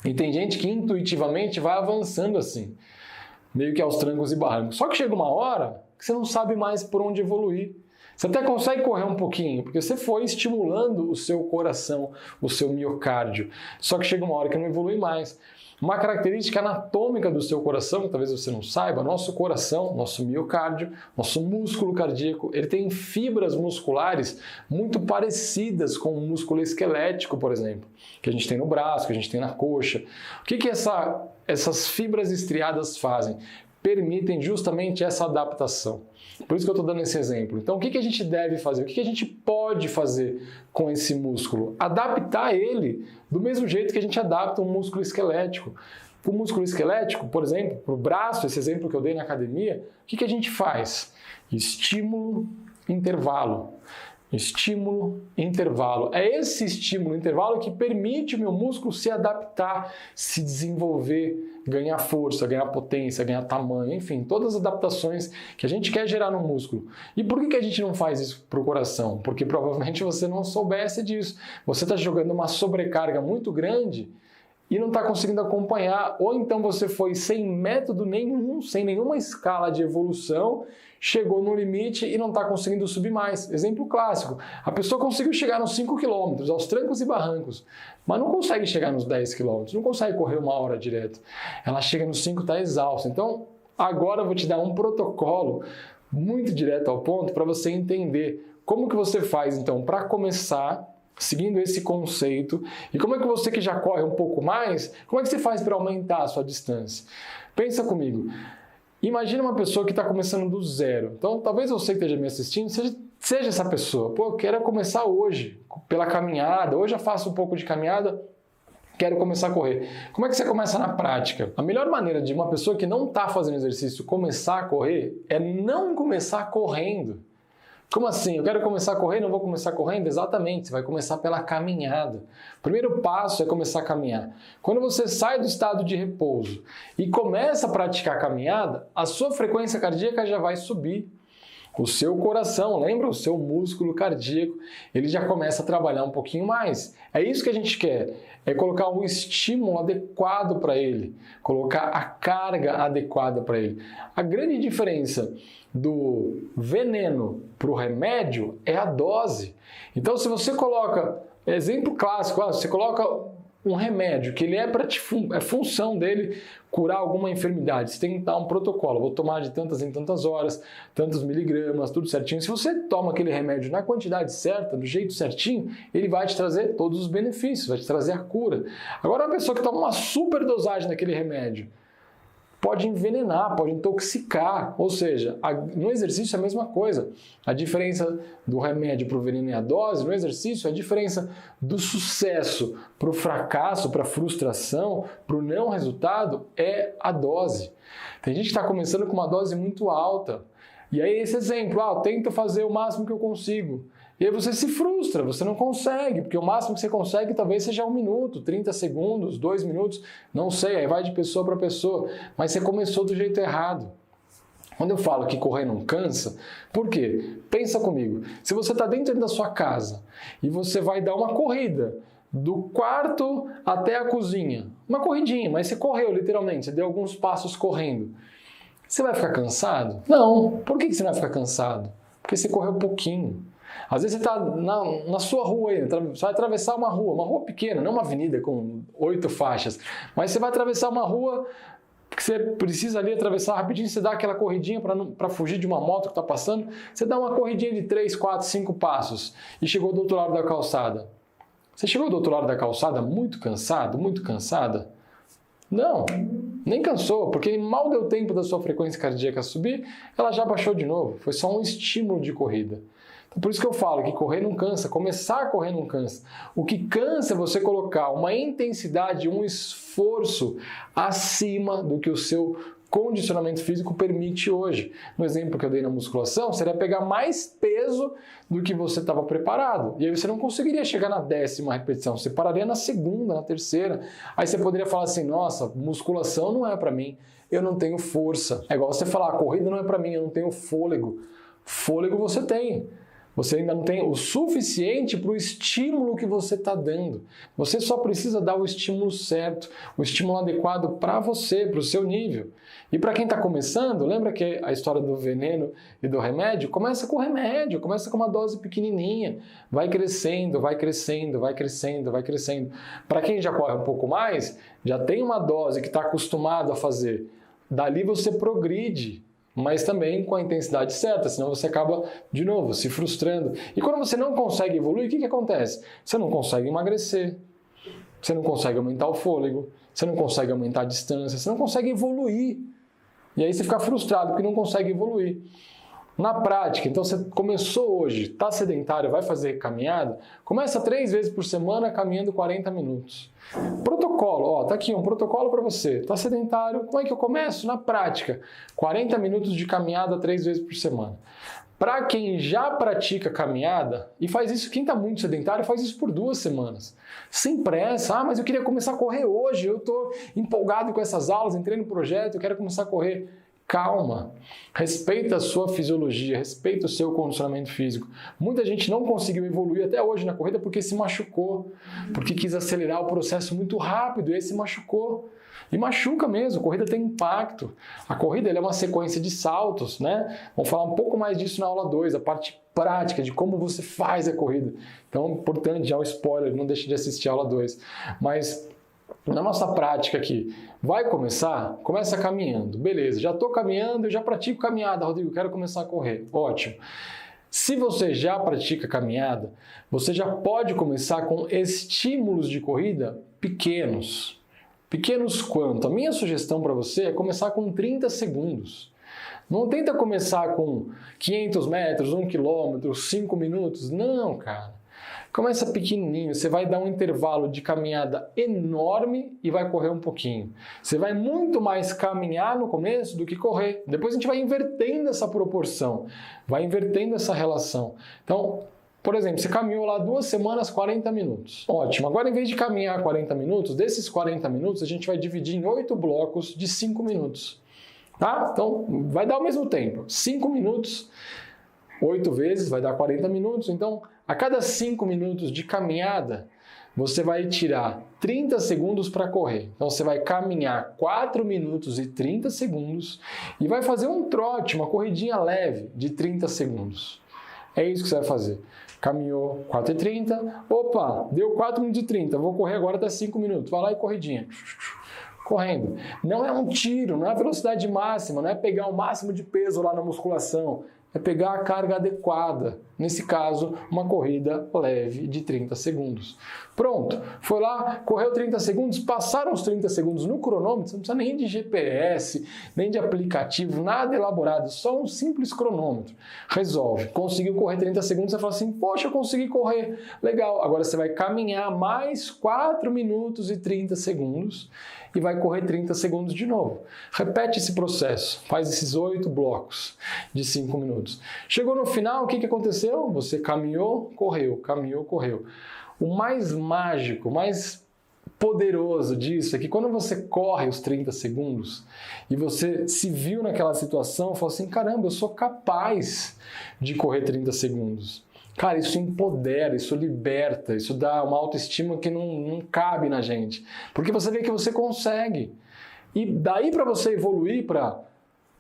E tem gente que intuitivamente vai avançando assim, meio que aos trancos e barrancos. Só que chega uma hora que você não sabe mais por onde evoluir. Você até consegue correr um pouquinho, porque você foi estimulando o seu coração, o seu miocárdio. Só que chega uma hora que não evolui mais. Uma característica anatômica do seu coração, que talvez você não saiba, nosso coração, nosso miocárdio, nosso músculo cardíaco, ele tem fibras musculares muito parecidas com o músculo esquelético, por exemplo, que a gente tem no braço, que a gente tem na coxa. O que essas fibras estriadas fazem? Permitem justamente essa adaptação. Por isso que eu estou dando esse exemplo. Então, o que a gente deve fazer? O que a gente pode fazer com esse músculo? Adaptar ele do mesmo jeito que a gente adapta um músculo esquelético. O músculo esquelético, por exemplo, para o braço, esse exemplo que eu dei na academia, o que a gente faz? Estímulo, intervalo. Estímulo, intervalo. É esse estímulo, intervalo que permite o meu músculo se adaptar, se desenvolver, ganhar força, ganhar potência, ganhar tamanho, enfim, todas as adaptações que a gente quer gerar no músculo. E por que a gente não faz isso para o coração? Porque provavelmente você não soubesse disso. Você está jogando uma sobrecarga muito grande e não está conseguindo acompanhar, ou então você foi sem método nenhum, sem nenhuma escala de evolução, chegou no limite e não está conseguindo subir mais. Exemplo clássico, a pessoa conseguiu chegar nos 5 km, aos trancos e barrancos, mas não consegue chegar nos 10 km, não consegue correr 1 hora direto. Ela chega nos 5 e está exausta. Então, agora eu vou te dar um protocolo muito direto ao ponto para você entender como que você faz, então, para começar seguindo esse conceito, e como é que você que já corre um pouco mais, como é que você faz para aumentar a sua distância? Pensa comigo, Imagina uma pessoa que está começando do zero. Então, talvez você que esteja me assistindo seja essa pessoa. Pô, eu quero começar hoje, pela caminhada. Hoje eu faço um pouco de caminhada, quero começar a correr. Como é que você começa na prática? A melhor maneira de uma pessoa que não está fazendo exercício começar a correr é não começar correndo. Como assim? Eu quero começar a correr, não vou começar correndo? Exatamente, você vai começar pela caminhada. O primeiro passo é começar a caminhar. Quando você sai do estado de repouso e começa a praticar a caminhada, a sua frequência cardíaca já vai subir. O seu coração, lembra? O seu músculo cardíaco, ele já começa a trabalhar um pouquinho mais. É isso que a gente quer, é colocar um estímulo adequado para ele, colocar a carga adequada para ele. A grande diferença do veneno para o remédio é a dose. Então, se você coloca, exemplo clássico, você coloca um remédio que ele é função dele curar alguma enfermidade. Você tem que dar um protocolo. Vou tomar de tantas em tantas horas, tantos miligramas, tudo certinho. Se você toma aquele remédio na quantidade certa, do jeito certinho, ele vai te trazer todos os benefícios, vai te trazer a cura. Agora, uma pessoa que toma uma super dosagem daquele remédio pode envenenar, pode intoxicar. Ou seja, no exercício é a mesma coisa. A diferença do remédio para o veneno e a dose, no exercício, a diferença do sucesso para o fracasso, para a frustração, para o não resultado, é a dose. Tem gente que está começando com uma dose muito alta. E aí esse exemplo, eu tento fazer o máximo que eu consigo. E aí você se frustra, você não consegue, porque o máximo que você consegue talvez seja 1 minuto, 30 segundos, 2 minutos, não sei, aí vai de pessoa para pessoa, mas você começou do jeito errado. Quando eu falo que correr não cansa, por quê? Pensa comigo, se você está dentro da sua casa e você vai dar uma corrida do quarto até a cozinha, uma corridinha, mas você correu literalmente, você deu alguns passos correndo, você vai ficar cansado? Não. Por que você vai ficar cansado? Porque você correu pouquinho. Às vezes você está na sua rua aí, você vai atravessar uma rua pequena, não uma avenida com 8 faixas, mas você vai atravessar uma rua que você precisa ali atravessar rapidinho, você dá aquela corridinha para fugir de uma moto que está passando, você dá uma corridinha de 3, 4, 5 passos e chegou do outro lado da calçada. Você chegou do outro lado da calçada muito cansado, muito cansada? Não, nem cansou, porque mal deu tempo da sua frequência cardíaca subir, ela já baixou de novo, foi só um estímulo de corrida. Então, por isso que eu falo que correr não cansa, começar a correr não cansa. O que cansa é você colocar uma intensidade, um esforço acima do que o seu condicionamento físico permite hoje. No exemplo que eu dei na musculação, seria pegar mais peso do que você estava preparado. E aí você não conseguiria chegar na 10ª repetição, você pararia na 2ª, na 3ª. Aí você poderia falar assim, nossa, musculação não é para mim, eu não tenho força. É igual você falar, a corrida não é para mim, eu não tenho fôlego. Fôlego você tem. Você ainda não tem o suficiente para o estímulo que você está dando. Você só precisa dar o estímulo certo, o estímulo adequado para você, para o seu nível. E para quem está começando, lembra que a história do veneno e do remédio? Começa com o remédio, começa com uma dose pequenininha. Vai crescendo, vai crescendo, vai crescendo, vai crescendo. Para quem já corre um pouco mais, já tem uma dose que está acostumado a fazer. Dali você progride, mas também com a intensidade certa, senão você acaba, de novo, se frustrando. E quando você não consegue evoluir, o que acontece? Você não consegue emagrecer, você não consegue aumentar o fôlego, você não consegue aumentar a distância, você não consegue evoluir. E aí você fica frustrado porque não consegue evoluir. Na prática, então você começou hoje, está sedentário, vai fazer caminhada, começa 3 vezes por semana caminhando 40 minutos. Protocolo, tá aqui um protocolo para você. Está sedentário, como é que eu começo? Na prática, 40 minutos de caminhada 3 vezes por semana. Para quem já pratica caminhada, e faz isso, quem está muito sedentário, faz isso por 2 semanas. Sem pressa, mas eu queria começar a correr hoje, eu estou empolgado com essas aulas, entrei no projeto, eu quero começar a correr. Calma, respeita a sua fisiologia, respeita o seu condicionamento físico. Muita gente não conseguiu evoluir até hoje na corrida porque se machucou, porque quis acelerar o processo muito rápido e aí se machucou. E machuca mesmo, a corrida tem impacto. A corrida é uma sequência de saltos, né? Vamos falar um pouco mais disso na aula 2, a parte prática de como você faz a corrida. Então, importante, já o spoiler, não deixe de assistir a aula 2. Mas na nossa prática aqui, vai começar? Começa caminhando. Beleza, já estou caminhando, eu já pratico caminhada, Rodrigo, quero começar a correr. Ótimo. Se você já pratica caminhada, você já pode começar com estímulos de corrida pequenos. Pequenos quanto? A minha sugestão para você é começar com 30 segundos. Não tenta começar com 500 metros, 1 quilômetro, 5 minutos. Não, cara. Começa pequenininho, você vai dar um intervalo de caminhada enorme e vai correr um pouquinho. Você vai muito mais caminhar no começo do que correr. Depois a gente vai invertendo essa proporção, vai invertendo essa relação. Então, por exemplo, você caminhou lá 2 semanas, 40 minutos. Ótimo. Agora, em vez de caminhar 40 minutos, desses 40 minutos a gente vai dividir em 8 blocos de 5 minutos. Tá? Então, vai dar o mesmo tempo. 5 minutos, 8 vezes, vai dar 40 minutos. Então, a cada 5 minutos de caminhada, você vai tirar 30 segundos para correr. Então, você vai caminhar 4 minutos e 30 segundos e vai fazer um trote, uma corridinha leve de 30 segundos. É isso que você vai fazer. Caminhou 4h30, opa, deu 4 minutos e 30, vou correr agora até 5 minutos. Vai lá e corridinha. Correndo. Não é um tiro, não é a velocidade máxima, não é pegar o máximo de peso lá na musculação. É pegar a carga adequada. Nesse caso, uma corrida leve de 30 segundos. Pronto, foi lá, correu 30 segundos, passaram os 30 segundos no cronômetro, você não precisa nem de GPS, nem de aplicativo, nada elaborado, só um simples cronômetro. Resolve. Conseguiu correr 30 segundos, você fala assim, poxa, eu consegui correr, legal. Agora você vai caminhar mais 4 minutos e 30 segundos e vai correr 30 segundos de novo. Repete esse processo, faz esses 8 blocos de 5 minutos. Chegou no final, o que aconteceu? Você caminhou, correu, caminhou, correu. O mais mágico, o mais poderoso disso é que quando você corre os 30 segundos e você se viu naquela situação, falou assim, caramba, eu sou capaz de correr 30 segundos. Cara, isso empodera, isso liberta, isso dá uma autoestima que não cabe na gente. Porque você vê que você consegue. E daí para você evoluir para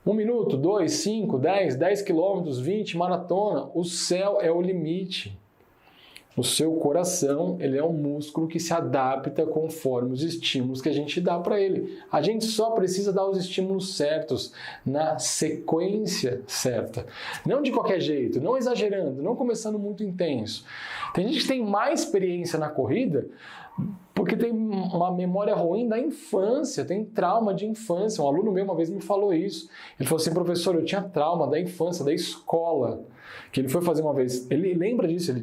1 minuto, 2, 5, 10 quilômetros, 20, maratona, o céu é o limite. O seu coração, ele é um músculo que se adapta conforme os estímulos que a gente dá para ele. A gente só precisa dar os estímulos certos, na sequência certa. Não de qualquer jeito, não exagerando, não começando muito intenso. Tem gente que tem mais experiência na corrida porque tem uma memória ruim da infância, tem trauma de infância. Um aluno meu uma vez me falou isso. Ele falou assim, professor, eu tinha trauma da infância, da escola. Que ele foi fazer uma vez, ele lembra disso,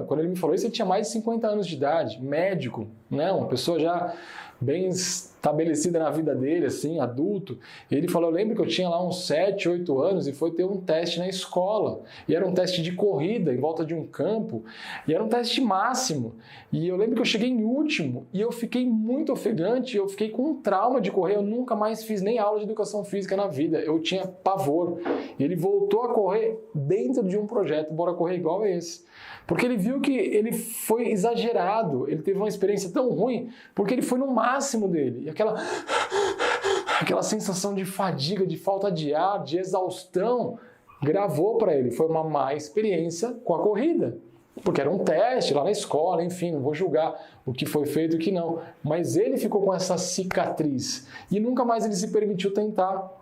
quando ele me falou isso, ele tinha mais de 50 anos de idade, médico, né? Uma pessoa já bem estabelecida na vida dele, assim, adulto. E ele falou, eu lembro que eu tinha lá uns 7, 8 anos e foi ter um teste na escola. E era um teste de corrida em volta de um campo. E era um teste máximo. E eu lembro que eu cheguei em último e eu fiquei muito ofegante, eu fiquei com um trauma de correr. Eu nunca mais fiz nem aula de educação física na vida. Eu tinha pavor. E ele voltou a correr dentro de um projeto, Bora Correr igual a esse. Porque ele viu que ele foi exagerado, ele teve uma experiência tão ruim, porque ele foi no máximo dele. E aquela sensação de fadiga, de falta de ar, de exaustão, gravou para ele. Foi uma má experiência com a corrida. Porque era um teste lá na escola, enfim, não vou julgar o que foi feito e o que não. Mas ele ficou com essa cicatriz e nunca mais ele se permitiu tentar.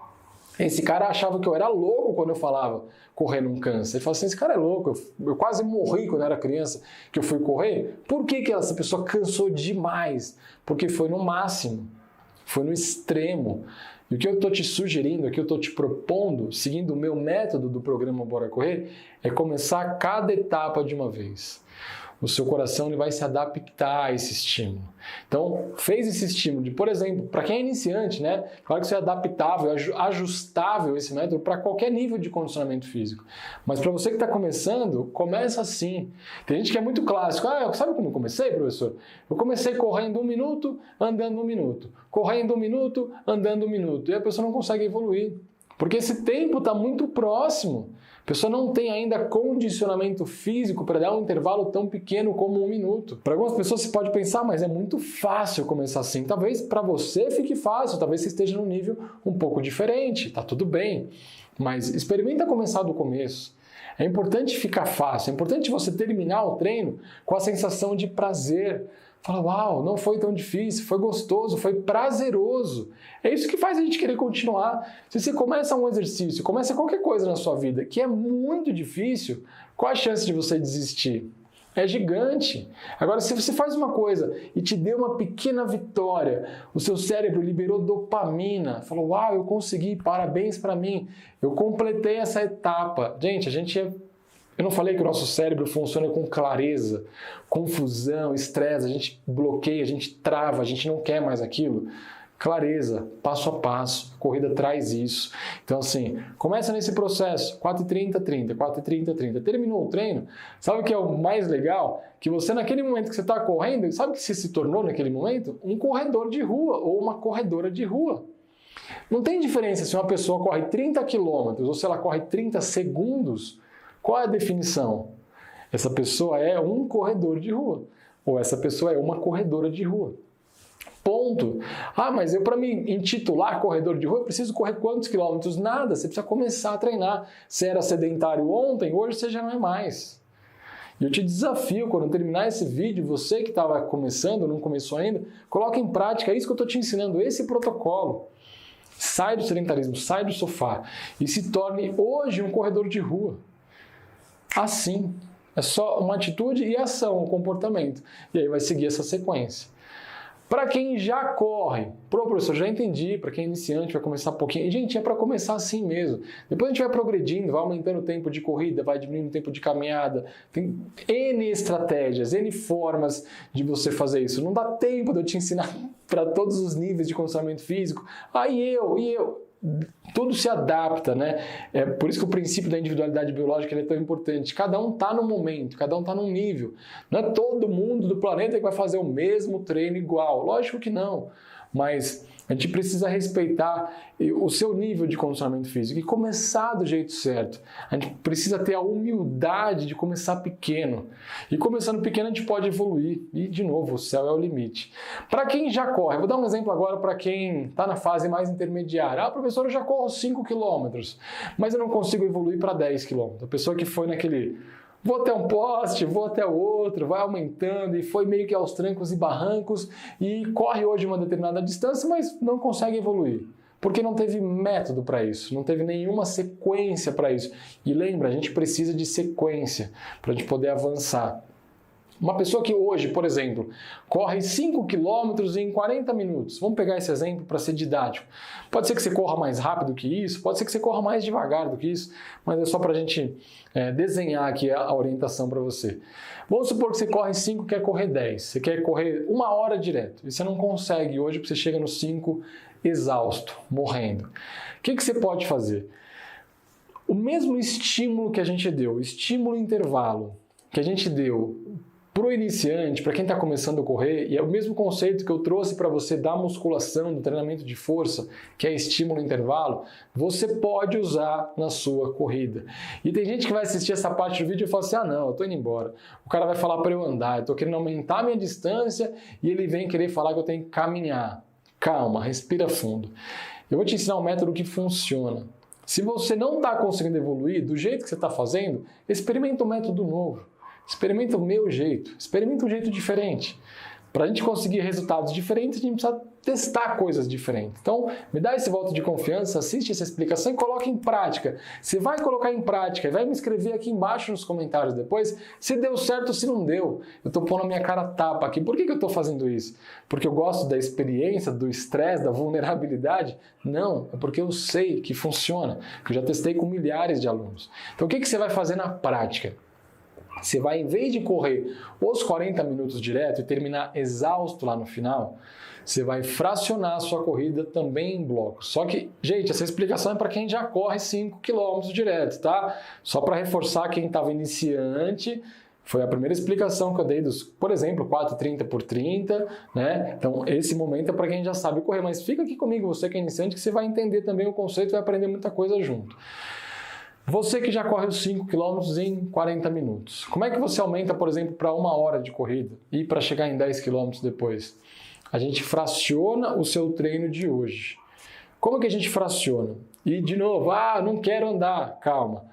Esse cara achava que eu era louco quando eu falava correr não cansa. Ele falou assim, esse cara é louco, eu quase morri quando era criança que eu fui correr. Por que essa pessoa cansou demais? Porque foi no máximo, foi no extremo. E o que eu estou te sugerindo, o que eu estou te propondo, seguindo o meu método do programa Bora Correr, é começar cada etapa de uma vez. O seu coração ele vai se adaptar a esse estímulo. Então, fez esse estímulo de, por exemplo, para quem é iniciante, né? Claro que isso é adaptável, ajustável esse método para qualquer nível de condicionamento físico. Mas para você que está começando, começa assim. Tem gente que é muito clássico. Sabe como eu comecei, professor? Eu comecei correndo 1 minuto, andando 1 minuto. Correndo 1 minuto, andando 1 minuto. E a pessoa não consegue evoluir. Porque esse tempo está muito próximo. A pessoa não tem ainda condicionamento físico para dar um intervalo tão pequeno como 1 minuto. Para algumas pessoas você pode pensar, mas é muito fácil começar assim. Talvez para você fique fácil, talvez você esteja num nível um pouco diferente, tá tudo bem. Mas experimenta começar do começo. É importante ficar fácil, é importante você terminar o treino com a sensação de prazer. Fala, uau, não foi tão difícil, foi gostoso, foi prazeroso. É isso que faz a gente querer continuar. Se você começa um exercício, começa qualquer coisa na sua vida que é muito difícil, qual a chance de você desistir? É gigante. Agora, se você faz uma coisa e te deu uma pequena vitória, o seu cérebro liberou dopamina, falou, uau, eu consegui, parabéns para mim, eu completei essa etapa. Gente, eu não falei que o nosso cérebro funciona com clareza, confusão, estresse, a gente bloqueia, a gente trava, a gente não quer mais aquilo. Clareza, passo a passo, a corrida traz isso. Então assim, começa nesse processo, 4h30, 30, 4h30, 30. Terminou o treino, sabe o que é o mais legal? Que você naquele momento que você está correndo, sabe o que você se tornou naquele momento? Um corredor de rua ou uma corredora de rua. Não tem diferença se uma pessoa corre 30 quilômetros ou se ela corre 30 segundos. Qual é a definição? Essa pessoa é um corredor de rua ou essa pessoa é uma corredora de rua. Ponto. Ah, mas eu para me intitular corredor de rua, eu preciso correr quantos quilômetros? Nada, você precisa começar a treinar. Você era sedentário ontem, hoje você já não é mais. E eu te desafio, quando terminar esse vídeo, você que estava começando, não começou ainda, coloque em prática isso que eu estou te ensinando, esse protocolo. Sai do sedentarismo, sai do sofá e se torne hoje um corredor de rua. Assim. É só uma atitude e ação, um comportamento. E aí vai seguir essa sequência. Para quem já corre, professor, já entendi, para quem é iniciante vai começar pouquinho. E, gente, é para começar assim mesmo. Depois a gente vai progredindo, vai aumentando o tempo de corrida, vai diminuindo o tempo de caminhada. Tem N estratégias, N formas de você fazer isso. Não dá tempo de eu te ensinar para todos os níveis de condicionamento físico. E eu. Tudo se adapta, né? É por isso que o princípio da individualidade biológica é tão importante. Cada um está no momento, cada um está num nível. Não é todo mundo do planeta que vai fazer o mesmo treino igual. Lógico que não. Mas a gente precisa respeitar o seu nível de condicionamento físico e começar do jeito certo. A gente precisa ter a humildade de começar pequeno. E começando pequeno a gente pode evoluir. E, de novo, o céu é o limite. Para quem já corre, vou dar um exemplo agora para quem está na fase mais intermediária. Professor, eu já corro 5 km, mas eu não consigo evoluir para 10 km. A pessoa que foi naquele... Vou até um poste, vou até o outro, vai aumentando e foi meio que aos trancos e barrancos e corre hoje uma determinada distância, mas não consegue evoluir. Porque não teve método para isso, não teve nenhuma sequência para isso. E lembra, a gente precisa de sequência para a gente poder avançar. Uma pessoa que hoje, por exemplo, corre 5 km em 40 minutos. Vamos pegar esse exemplo para ser didático. Pode ser que você corra mais rápido que isso, pode ser que você corra mais devagar do que isso, mas é só para a gente desenhar aqui a orientação para você. Vamos supor que você corre 5 e quer correr 10. Você quer correr 1 hora direto e você não consegue hoje porque você chega no 5 exausto, morrendo. O que você pode fazer? O mesmo estímulo que a gente deu, o estímulo intervalo que a gente deu para o iniciante, para quem está começando a correr, e é o mesmo conceito que eu trouxe para você da musculação, do treinamento de força, que é estímulo intervalo, você pode usar na sua corrida. E tem gente que vai assistir essa parte do vídeo e fala assim, não, eu estou indo embora. O cara vai falar para eu andar, eu estou querendo aumentar a minha distância e ele vem querer falar que eu tenho que caminhar. Calma, respira fundo. Eu vou te ensinar um método que funciona. Se você não está conseguindo evoluir do jeito que você está fazendo, experimenta um método novo. Experimenta o meu jeito, experimenta um jeito diferente. Para a gente conseguir resultados diferentes, a gente precisa testar coisas diferentes. Então, me dá esse voto de confiança, assiste essa explicação e coloque em prática. Você vai colocar em prática e vai me escrever aqui embaixo nos comentários depois se deu certo ou se não deu. Eu estou pondo a minha cara a tapa aqui. Por que eu estou fazendo isso? Porque eu gosto da experiência, do estresse, da vulnerabilidade? Não, é porque eu sei que funciona, que eu já testei com milhares de alunos. Então, o que você vai fazer na prática? Você vai, em vez de correr os 40 minutos direto e terminar exausto lá no final, você vai fracionar a sua corrida também em blocos. Só que, gente, essa explicação é para quem já corre 5 km direto, tá? Só para reforçar quem estava iniciante, foi a primeira explicação que eu dei dos, por exemplo, 4,30 por 30, né? Então, esse momento é para quem já sabe correr, mas fica aqui comigo, você que é iniciante, que você vai entender também o conceito e vai aprender muita coisa junto. Você que já corre os 5 km em 40 minutos, como é que você aumenta, por exemplo, para 1 hora de corrida e para chegar em 10 km depois? A gente fraciona o seu treino de hoje. Como que a gente fraciona? E de novo, não quero andar, calma.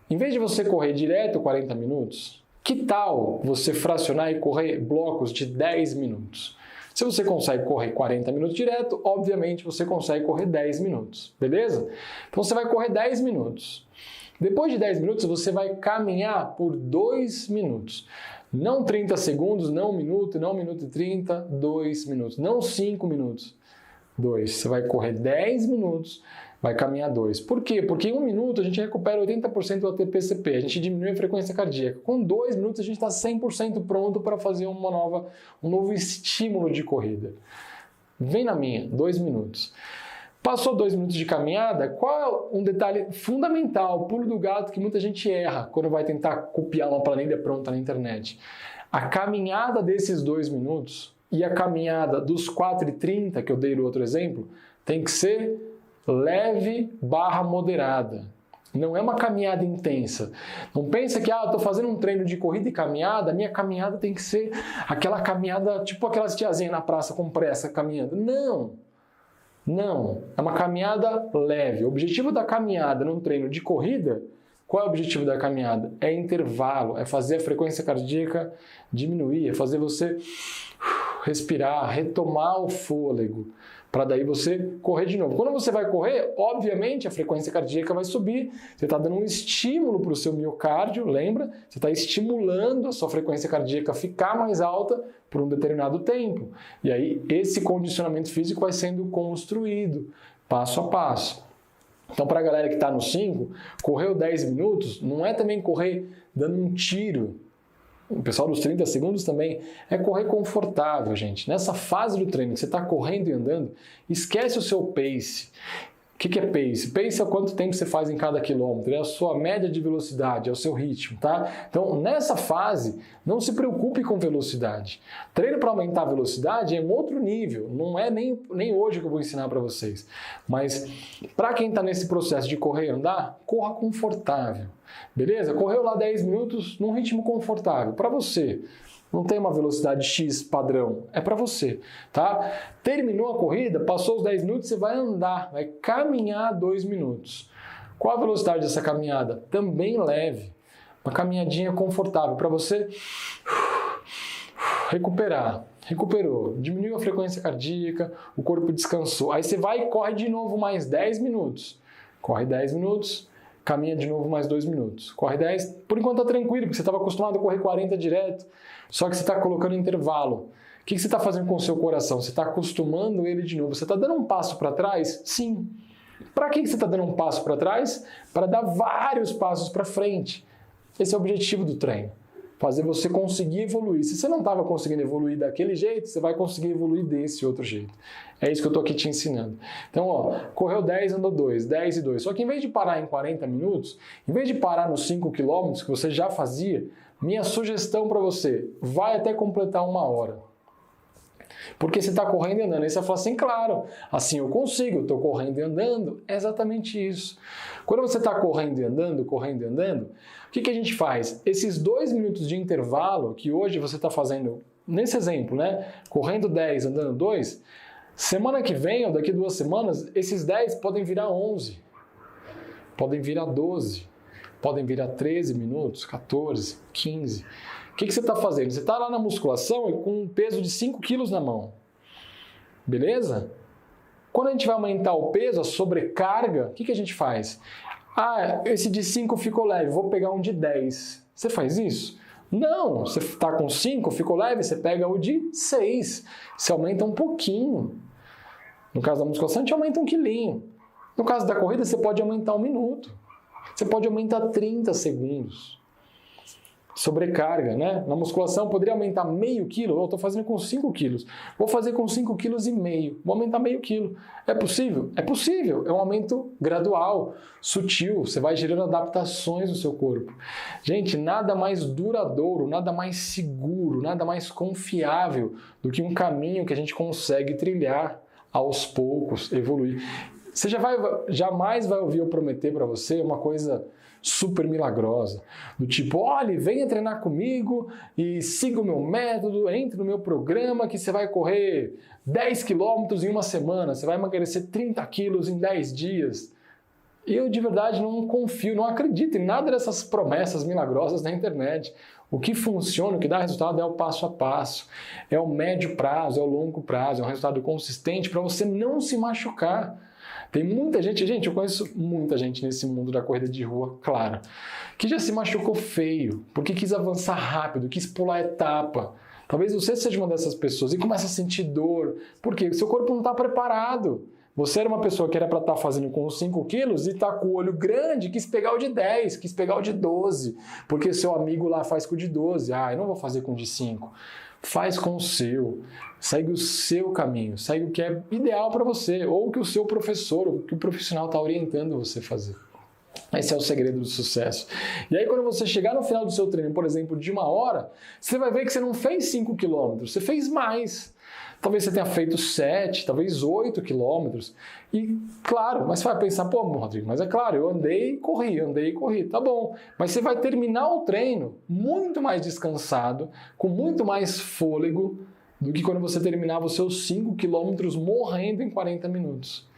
Em vez de você correr direto 40 minutos, que tal você fracionar e correr blocos de 10 minutos? Se você consegue correr 40 minutos direto, obviamente você consegue correr 10 minutos, beleza? Então você vai correr 10 minutos. Depois de 10 minutos, você vai caminhar por 2 minutos. Não 30 segundos, não 1 minuto, não 1 minuto e 30, 2 minutos. Não 5 minutos, 2. Você vai correr 10 minutos, vai caminhar 2. Por quê? Porque em 1 minuto a gente recupera 80% do ATP-CP, a gente diminui a frequência cardíaca. Com 2 minutos a gente está 100% pronto para fazer um novo estímulo de corrida. Vem na minha, 2 minutos. Passou 2 minutos de caminhada, qual é um detalhe fundamental, pulo do gato que muita gente erra quando vai tentar copiar uma planilha pronta na internet? A caminhada desses 2 minutos e a caminhada dos 4h30, que eu dei no outro exemplo, tem que ser leve/moderada. Não é uma caminhada intensa. Não pensa que eu estou fazendo um treino de corrida e caminhada, minha caminhada tem que ser aquela caminhada, tipo aquelas tiazinhas na praça com pressa caminhando. Não, é uma caminhada leve. O objetivo da caminhada num treino de corrida, qual é o objetivo da caminhada? É intervalo, é fazer a frequência cardíaca diminuir, é fazer você respirar, retomar o fôlego, para daí você correr de novo. Quando você vai correr, obviamente a frequência cardíaca vai subir, você está dando um estímulo para o seu miocárdio, lembra? Você está estimulando a sua frequência cardíaca a ficar mais alta por um determinado tempo. E aí esse condicionamento físico vai sendo construído passo a passo. Então, para a galera que está no 5, correu 10 minutos, não é também correr dando um tiro. O pessoal dos 30 segundos também é correr confortável, gente. Nessa fase do treino que você está correndo e andando, esquece o seu pace. O que é pace? Pace é quanto tempo você faz em cada quilômetro, é a sua média de velocidade, é o seu ritmo, tá? Então, nessa fase, não se preocupe com velocidade. Treino para aumentar a velocidade é um outro nível, não é nem hoje que eu vou ensinar para vocês. Mas, para quem está nesse processo de correr e andar, corra confortável. Beleza? Correu lá 10 minutos num ritmo confortável. Para você, não tem uma velocidade X padrão, é para você, tá? Terminou a corrida, passou os 10 minutos, você vai andar, vai caminhar 2 minutos. Qual a velocidade dessa caminhada? Também leve, uma caminhadinha confortável para você recuperar. Recuperou, diminuiu a frequência cardíaca, o corpo descansou. Aí você vai e corre de novo mais 10 minutos. Corre 10 minutos. Caminha de novo mais 2 minutos. Corre 10. Por enquanto tá tranquilo, porque você estava acostumado a correr 40 direto. Só que você está colocando intervalo. O que você está fazendo com o seu coração? Você está acostumando ele de novo. Você está dando um passo para trás? Sim. Para que você está dando um passo para trás? Para dar vários passos para frente. Esse é o objetivo do treino. Fazer você conseguir evoluir. Se você não estava conseguindo evoluir daquele jeito, você vai conseguir evoluir desse outro jeito. É isso que eu estou aqui te ensinando. Então, ó, correu 10, andou 2, 10 e 2. Só que em vez de parar em 40 minutos, em vez de parar nos 5 km que você já fazia, minha sugestão para você, vai até completar 1 hora. Porque você está correndo e andando. Aí você vai falar assim, claro, assim eu consigo, eu estou correndo e andando. É exatamente isso. Quando você está correndo e andando, o que a gente faz? Esses 2 minutos de intervalo que hoje você está fazendo, nesse exemplo, né? Correndo 10, andando 2, semana que vem ou daqui 2 semanas, esses 10 podem virar 11, podem virar 12, podem virar 13 minutos, 14, 15. O que você está fazendo? Você está lá na musculação e com um peso de 5 quilos na mão. Beleza? Quando a gente vai aumentar o peso, a sobrecarga, o que a gente faz? Ah, esse de 5 ficou leve, vou pegar um de 10. Você faz isso? Não, você está com 5, ficou leve, você pega o de 6. Você aumenta um pouquinho. No caso da musculação, a gente aumenta 1 quilinho. No caso da corrida, você pode aumentar 1 minuto. Você pode aumentar 30 segundos. Sobrecarga, né? Na musculação poderia aumentar meio quilo, eu estou fazendo com 5 quilos. Vou fazer com 5,5 kg. Vou aumentar meio quilo. É possível? É possível. É um aumento gradual, sutil. Você vai gerando adaptações no seu corpo. Gente, nada mais duradouro, nada mais seguro, nada mais confiável do que um caminho que a gente consegue trilhar aos poucos, evoluir. Você jamais vai ouvir eu prometer para você uma coisa super milagrosa, do tipo, olha, venha treinar comigo e siga o meu método, entre no meu programa que você vai correr 10 quilômetros em 1 semana, você vai emagrecer 30 quilos em 10 dias. Eu de verdade não confio, não acredito em nada dessas promessas milagrosas da internet. O que funciona, o que dá resultado é o passo a passo, é o médio prazo, é o longo prazo, é um resultado consistente para você não se machucar. Tem muita gente, eu conheço muita gente nesse mundo da corrida de rua, claro, que já se machucou feio, porque quis avançar rápido, quis pular etapa. Talvez você seja uma dessas pessoas e começa a sentir dor, porque o seu corpo não está preparado. Você era uma pessoa que era para estar fazendo com os 5 quilos e está com o olho grande, quis pegar o de 10, quis pegar o de 12, porque seu amigo lá faz com o de 12. Eu não vou fazer com o de 5. Faz com o seu, segue o seu caminho, segue o que é ideal para você, ou o que o seu professor, o que o profissional está orientando você a fazer. Esse é o segredo do sucesso. E aí quando você chegar no final do seu treino, por exemplo, de 1 hora, você vai ver que você não fez 5 quilômetros, você fez mais. Talvez você tenha feito 7, talvez 8 quilômetros. E, claro, mas você vai pensar, pô, Rodrigo, mas é claro, eu andei e corri. Tá bom, mas você vai terminar o treino muito mais descansado, com muito mais fôlego, do que quando você terminava os seus 5 quilômetros morrendo em 40 minutos.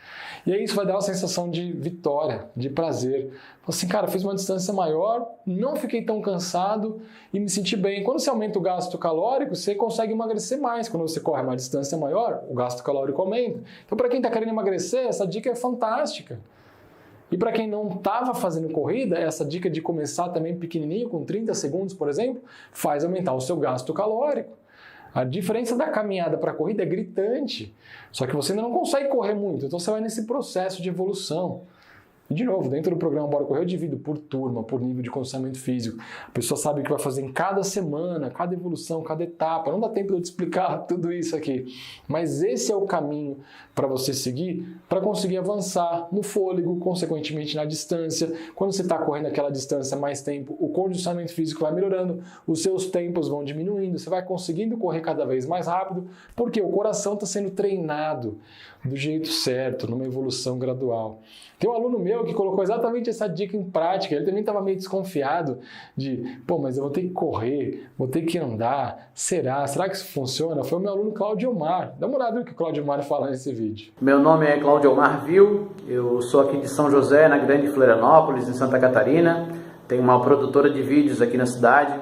E aí isso vai dar uma sensação de vitória, de prazer. Assim, cara, fiz uma distância maior, não fiquei tão cansado e me senti bem. Quando você aumenta o gasto calórico, você consegue emagrecer mais. Quando você corre uma distância maior, o gasto calórico aumenta. Então, para quem está querendo emagrecer, essa dica é fantástica. E para quem não estava fazendo corrida, essa dica de começar também pequenininho, com 30 segundos, por exemplo, faz aumentar o seu gasto calórico. A diferença da caminhada para a corrida é gritante, só que você ainda não consegue correr muito, então você vai nesse processo de evolução. E de novo, dentro do programa Bora Correr eu divido por turma, por nível de condicionamento físico. A pessoa sabe o que vai fazer em cada semana, cada evolução, cada etapa. Não dá tempo de eu te explicar tudo isso aqui, mas esse é o caminho para você seguir, para conseguir avançar no fôlego, consequentemente na distância. Quando você está correndo aquela distância mais tempo, o condicionamento físico vai melhorando, os seus tempos vão diminuindo, você vai conseguindo correr cada vez mais rápido, porque o coração está sendo treinado do jeito certo, numa evolução gradual. Tem um aluno meu que colocou exatamente essa dica em prática, ele também estava meio desconfiado de, mas eu vou ter que correr, vou ter que andar, será que isso funciona? Foi o meu aluno Cláudio Omar. Dá uma olhada no que o Cláudio Omar fala nesse vídeo. Meu nome é Cláudio Omar Vil, eu sou aqui de São José, na Grande Florianópolis, em Santa Catarina. Tenho uma produtora de vídeos aqui na cidade.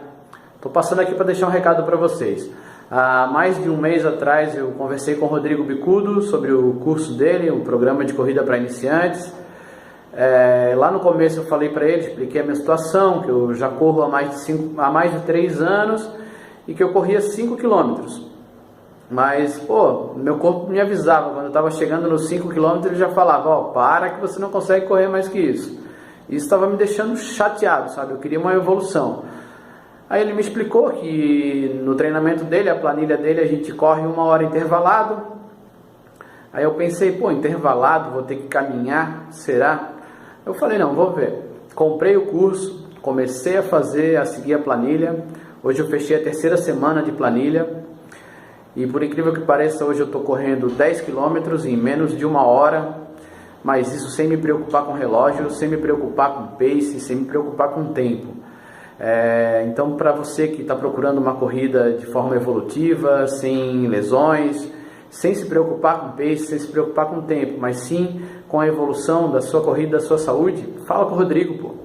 Estou passando aqui para deixar um recado para vocês. Há mais de um mês atrás eu conversei com o Rodrigo Bicudo sobre o curso dele, um programa de corrida para iniciantes. Lá no começo eu falei para ele, expliquei a minha situação, que eu já corro há mais de 3 anos e que eu corria 5 quilômetros. Mas, meu corpo me avisava, quando eu estava chegando nos 5 quilômetros ele já falava, para que você não consegue correr mais que isso. Isso estava me deixando chateado, sabe? Eu queria uma evolução. Aí ele me explicou que no treinamento dele, a planilha dele, a gente corre 1 hora intervalado. Aí eu pensei, intervalado, vou ter que caminhar, será? Eu falei, não, vou ver. Comprei o curso, comecei a seguir a planilha. Hoje eu fechei a 3ª semana de planilha. E por incrível que pareça, hoje eu estou correndo 10 quilômetros em menos de 1 hora. Mas isso sem me preocupar com relógio, sem me preocupar com pace, sem me preocupar com tempo. Então, para você que está procurando uma corrida de forma evolutiva, sem lesões, sem se preocupar com pace, sem se preocupar com tempo, mas sim com a evolução da sua corrida, da sua saúde, fala com o Rodrigo,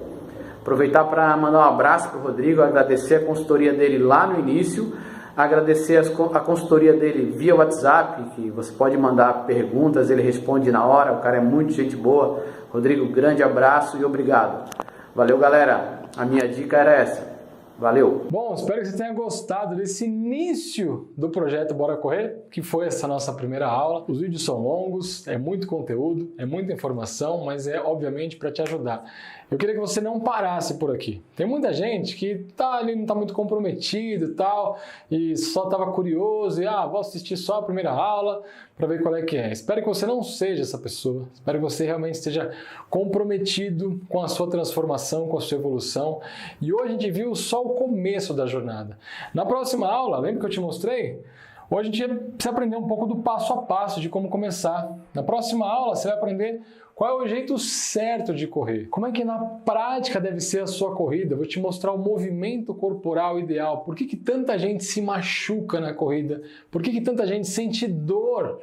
Aproveitar para mandar um abraço para o Rodrigo, agradecer a consultoria dele lá no início, agradecer a consultoria dele via WhatsApp, que você pode mandar perguntas, ele responde na hora, o cara é muito gente boa. Rodrigo, grande abraço e obrigado. Valeu, galera. A minha dica era essa. Valeu! Bom, espero que você tenha gostado desse início do projeto Bora Correr, que foi essa nossa primeira aula. Os vídeos são longos, é muito conteúdo, é muita informação, mas é obviamente para te ajudar. Eu queria que você não parasse por aqui. Tem muita gente que ali não está muito comprometido e tal, e só estava curioso, e vou assistir só a primeira aula para ver qual é que é. Espero que você não seja essa pessoa, espero que você realmente esteja comprometido com a sua transformação, com a sua evolução. E hoje a gente viu só o começo da jornada. Na próxima aula, lembra que eu te mostrei? Hoje a gente precisa aprender um pouco do passo a passo de como começar. Na próxima aula você vai aprender qual é o jeito certo de correr, como é que na prática deve ser a sua corrida. Eu vou te mostrar o movimento corporal ideal. Por que tanta gente se machuca na corrida? Por que tanta gente sente dor?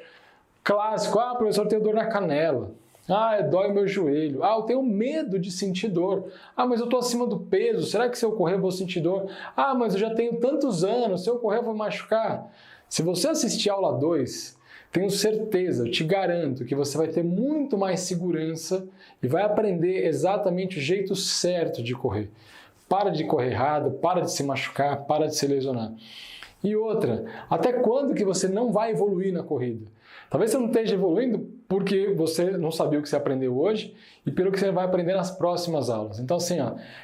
Clássico, professor, eu tenho dor na canela. Dói meu joelho. Eu tenho medo de sentir dor. Mas eu estou acima do peso. Será que se eu correr eu vou sentir dor? Mas eu já tenho tantos anos. Se eu correr eu vou machucar. Se você assistir a aula 2, tenho certeza, eu te garanto que você vai ter muito mais segurança e vai aprender exatamente o jeito certo de correr. Para de correr errado, para de se machucar, para de se lesionar. E outra, até quando que você não vai evoluir na corrida? Talvez você não esteja evoluindo porque você não sabia o que você aprendeu hoje e pelo que você vai aprender nas próximas aulas. Então assim,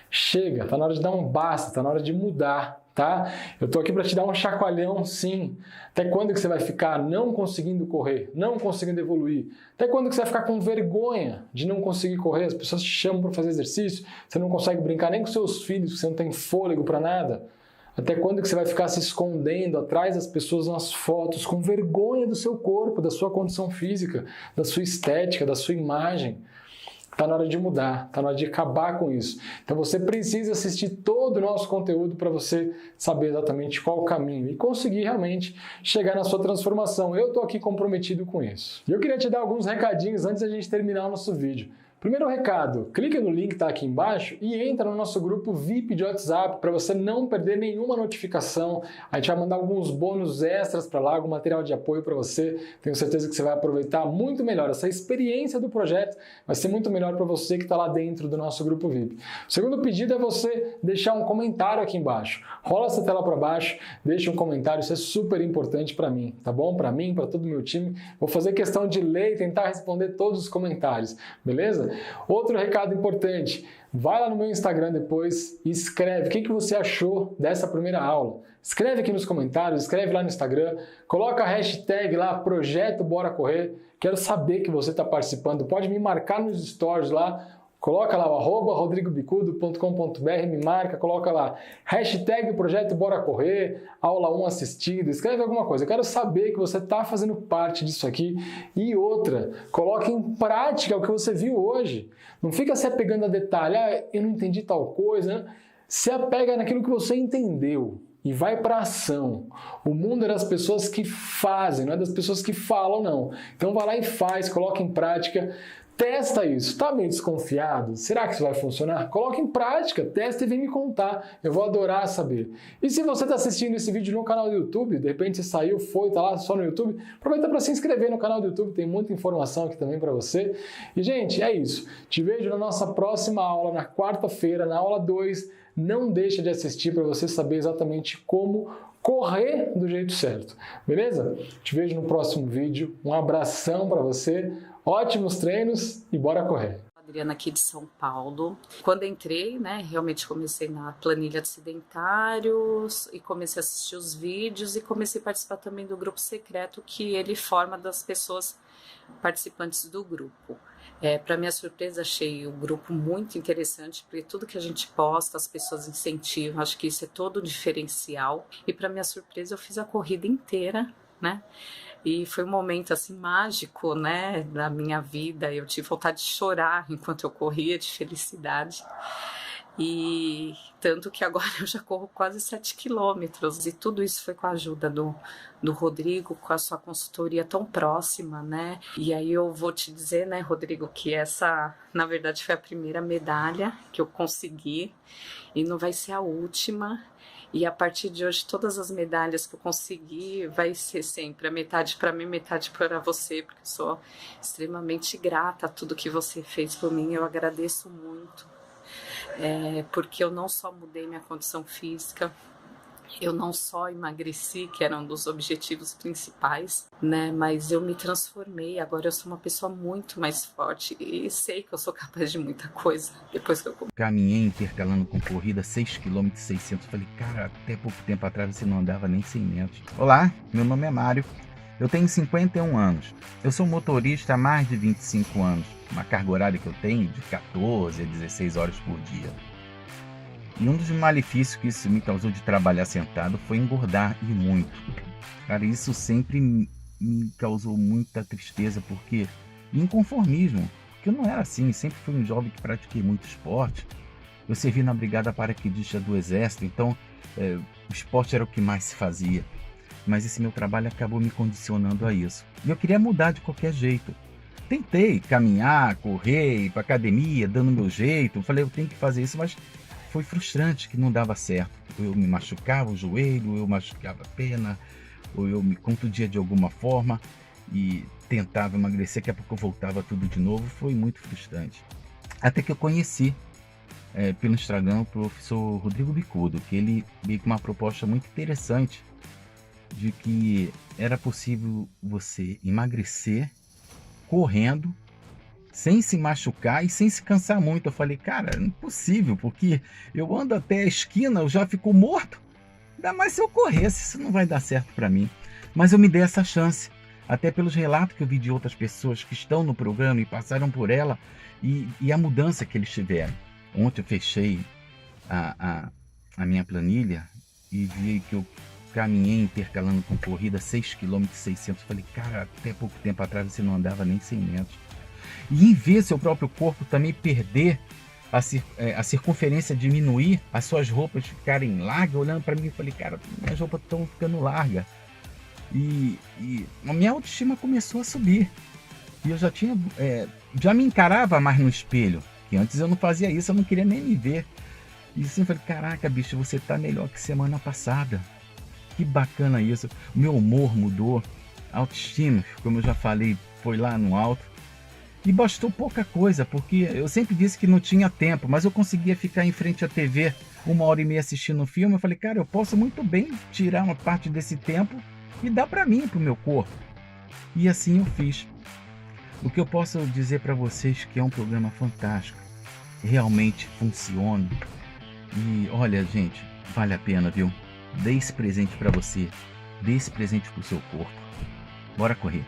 chega, tá na hora de dar um basta, tá na hora de mudar, tá? Eu tô aqui para te dar um chacoalhão, sim. Até quando que você vai ficar não conseguindo correr, não conseguindo evoluir? Até quando que você vai ficar com vergonha de não conseguir correr? As pessoas te chamam para fazer exercício, você não consegue brincar nem com seus filhos, você não tem fôlego para nada. Até quando que você vai ficar se escondendo atrás das pessoas nas fotos com vergonha do seu corpo, da sua condição física, da sua estética, da sua imagem? Está na hora de mudar, está na hora de acabar com isso. Então você precisa assistir todo o nosso conteúdo para você saber exatamente qual o caminho e conseguir realmente chegar na sua transformação. Eu estou aqui comprometido com isso. E eu queria te dar alguns recadinhos antes da gente terminar o nosso vídeo. Primeiro recado, clica no link que está aqui embaixo e entra no nosso grupo VIP de WhatsApp para você não perder nenhuma notificação. A gente vai mandar alguns bônus extras para lá, algum material de apoio para você. Tenho certeza que você vai aproveitar muito melhor. Essa experiência do projeto vai ser muito melhor para você que está lá dentro do nosso grupo VIP. O segundo pedido é você deixar um comentário aqui embaixo. Rola essa tela para baixo, deixa um comentário, isso é super importante para mim, tá bom? Para mim, para todo o meu time. Vou fazer questão de ler e tentar responder todos os comentários, beleza? Outro recado importante, vai lá no meu Instagram depois e escreve o que você achou dessa primeira aula. Escreve aqui nos comentários, escreve lá no Instagram, coloca a hashtag lá, Projeto Bora Correr. Quero saber que você está participando, pode me marcar nos stories lá, coloca lá o @rodrigobicudo.com.br, me marca, coloca lá hashtag Projeto Bora Correr, aula 1 assistida, escreve alguma coisa. Eu quero saber que você está fazendo parte disso aqui. E outra, coloque em prática o que você viu hoje. Não fica se apegando a detalhe, eu não entendi tal coisa, né? Se apega naquilo que você entendeu e vai para ação. O mundo é das pessoas que fazem, não é das pessoas que falam, não. Então vai lá e faz, coloca em prática. Testa isso. Está meio desconfiado? Será que isso vai funcionar? Coloque em prática, testa e vem me contar. Eu vou adorar saber. E se você está assistindo esse vídeo no canal do YouTube, de repente você saiu, está lá só no YouTube, aproveita para se inscrever no canal do YouTube, tem muita informação aqui também para você. E, gente, é isso. Te vejo na nossa próxima aula, na quarta-feira, na aula 2. Não deixa de assistir para você saber exatamente como correr do jeito certo. Beleza? Te vejo no próximo vídeo. Um abração para você. Ótimos treinos e bora correr! Adriana aqui de São Paulo. Quando entrei, realmente comecei na planilha de sedentários e comecei a assistir os vídeos e comecei a participar também do grupo secreto que ele forma das pessoas participantes do grupo. Para minha surpresa, achei o grupo muito interessante, porque tudo que a gente posta, as pessoas incentivam, acho que isso é todo o diferencial. E para minha surpresa, eu fiz a corrida inteira, E foi um momento assim mágico, da minha vida. Eu tive vontade de chorar enquanto eu corria, de felicidade. E tanto que agora eu já corro quase 7 quilômetros. E tudo isso foi com a ajuda do Rodrigo, com a sua consultoria tão próxima, E aí eu vou te dizer, Rodrigo, que essa, na verdade, foi a primeira medalha que eu consegui. E não vai ser a última. E a partir de hoje, todas as medalhas que eu conseguir vai ser sempre a metade para mim, metade para você, porque eu sou extremamente grata a tudo que você fez por mim. Eu agradeço muito, porque eu não só mudei minha condição física, eu não só emagreci, que era um dos objetivos principais, mas eu me transformei. Agora eu sou uma pessoa muito mais forte e sei que eu sou capaz de muita coisa depois que eu caminhei intercalando com corrida 6 km e 600. Falei, cara, até pouco tempo atrás você não andava nem 100 metros. Olá, meu nome é Mário, eu tenho 51 anos. Eu sou motorista há mais de 25 anos. Uma carga horária que eu tenho de 14 a 16 horas por dia. E um dos malefícios que isso me causou de trabalhar sentado foi engordar e muito. Cara, isso sempre me causou muita tristeza, porque inconformismo. Porque eu não era assim, sempre fui um jovem que pratiquei muito esporte. Eu servi na brigada paraquedista do Exército, então o esporte era o que mais se fazia. Mas esse meu trabalho acabou me condicionando a isso. E eu queria mudar de qualquer jeito. Tentei caminhar, correr, ir para academia, dando meu jeito. Falei, eu tenho que fazer isso, mas foi frustrante que não dava certo. Eu me machucava o joelho, eu machucava a perna, ou eu me contundia de alguma forma. e tentava emagrecer, daqui a pouco eu voltava tudo de novo, foi muito frustrante. Até que eu conheci pelo Instagram o professor Rodrigo Bicudo, que ele veio com uma proposta muito interessante de que era possível você emagrecer correndo, sem se machucar e sem se cansar muito. Eu falei, cara, não é possível, porque eu ando até a esquina, eu já fico morto. Ainda mais se eu corresse, isso não vai dar certo para mim. Mas eu me dei essa chance, até pelos relatos que eu vi de outras pessoas que estão no programa e passaram por ela e a mudança que eles tiveram. Ontem eu fechei a minha planilha e vi que eu caminhei intercalando com corrida 6 km e 600. Falei, cara, até pouco tempo atrás você não andava nem 100 metros. E em ver seu próprio corpo também perder a circunferência, diminuir, as suas roupas ficarem largas, olhando para mim, eu falei, cara, minhas roupas estão ficando largas. E a minha autoestima começou a subir. E eu já me encarava mais no espelho, que antes eu não fazia isso, eu não queria nem me ver. E assim eu falei, caraca, bicho, você tá melhor que semana passada. Que bacana isso. O meu humor mudou, a autoestima, como eu já falei, foi lá no alto. E bastou pouca coisa, porque eu sempre disse que não tinha tempo, mas eu conseguia ficar em frente à TV 1h30 assistindo um filme. Eu falei, cara, eu posso muito bem tirar uma parte desse tempo e dar para mim, para o meu corpo. E assim eu fiz. O que eu posso dizer para vocês que é um programa fantástico. Realmente funciona. E olha, gente, vale a pena, viu? Dê esse presente para você. Dê esse presente pro seu corpo. Bora correr.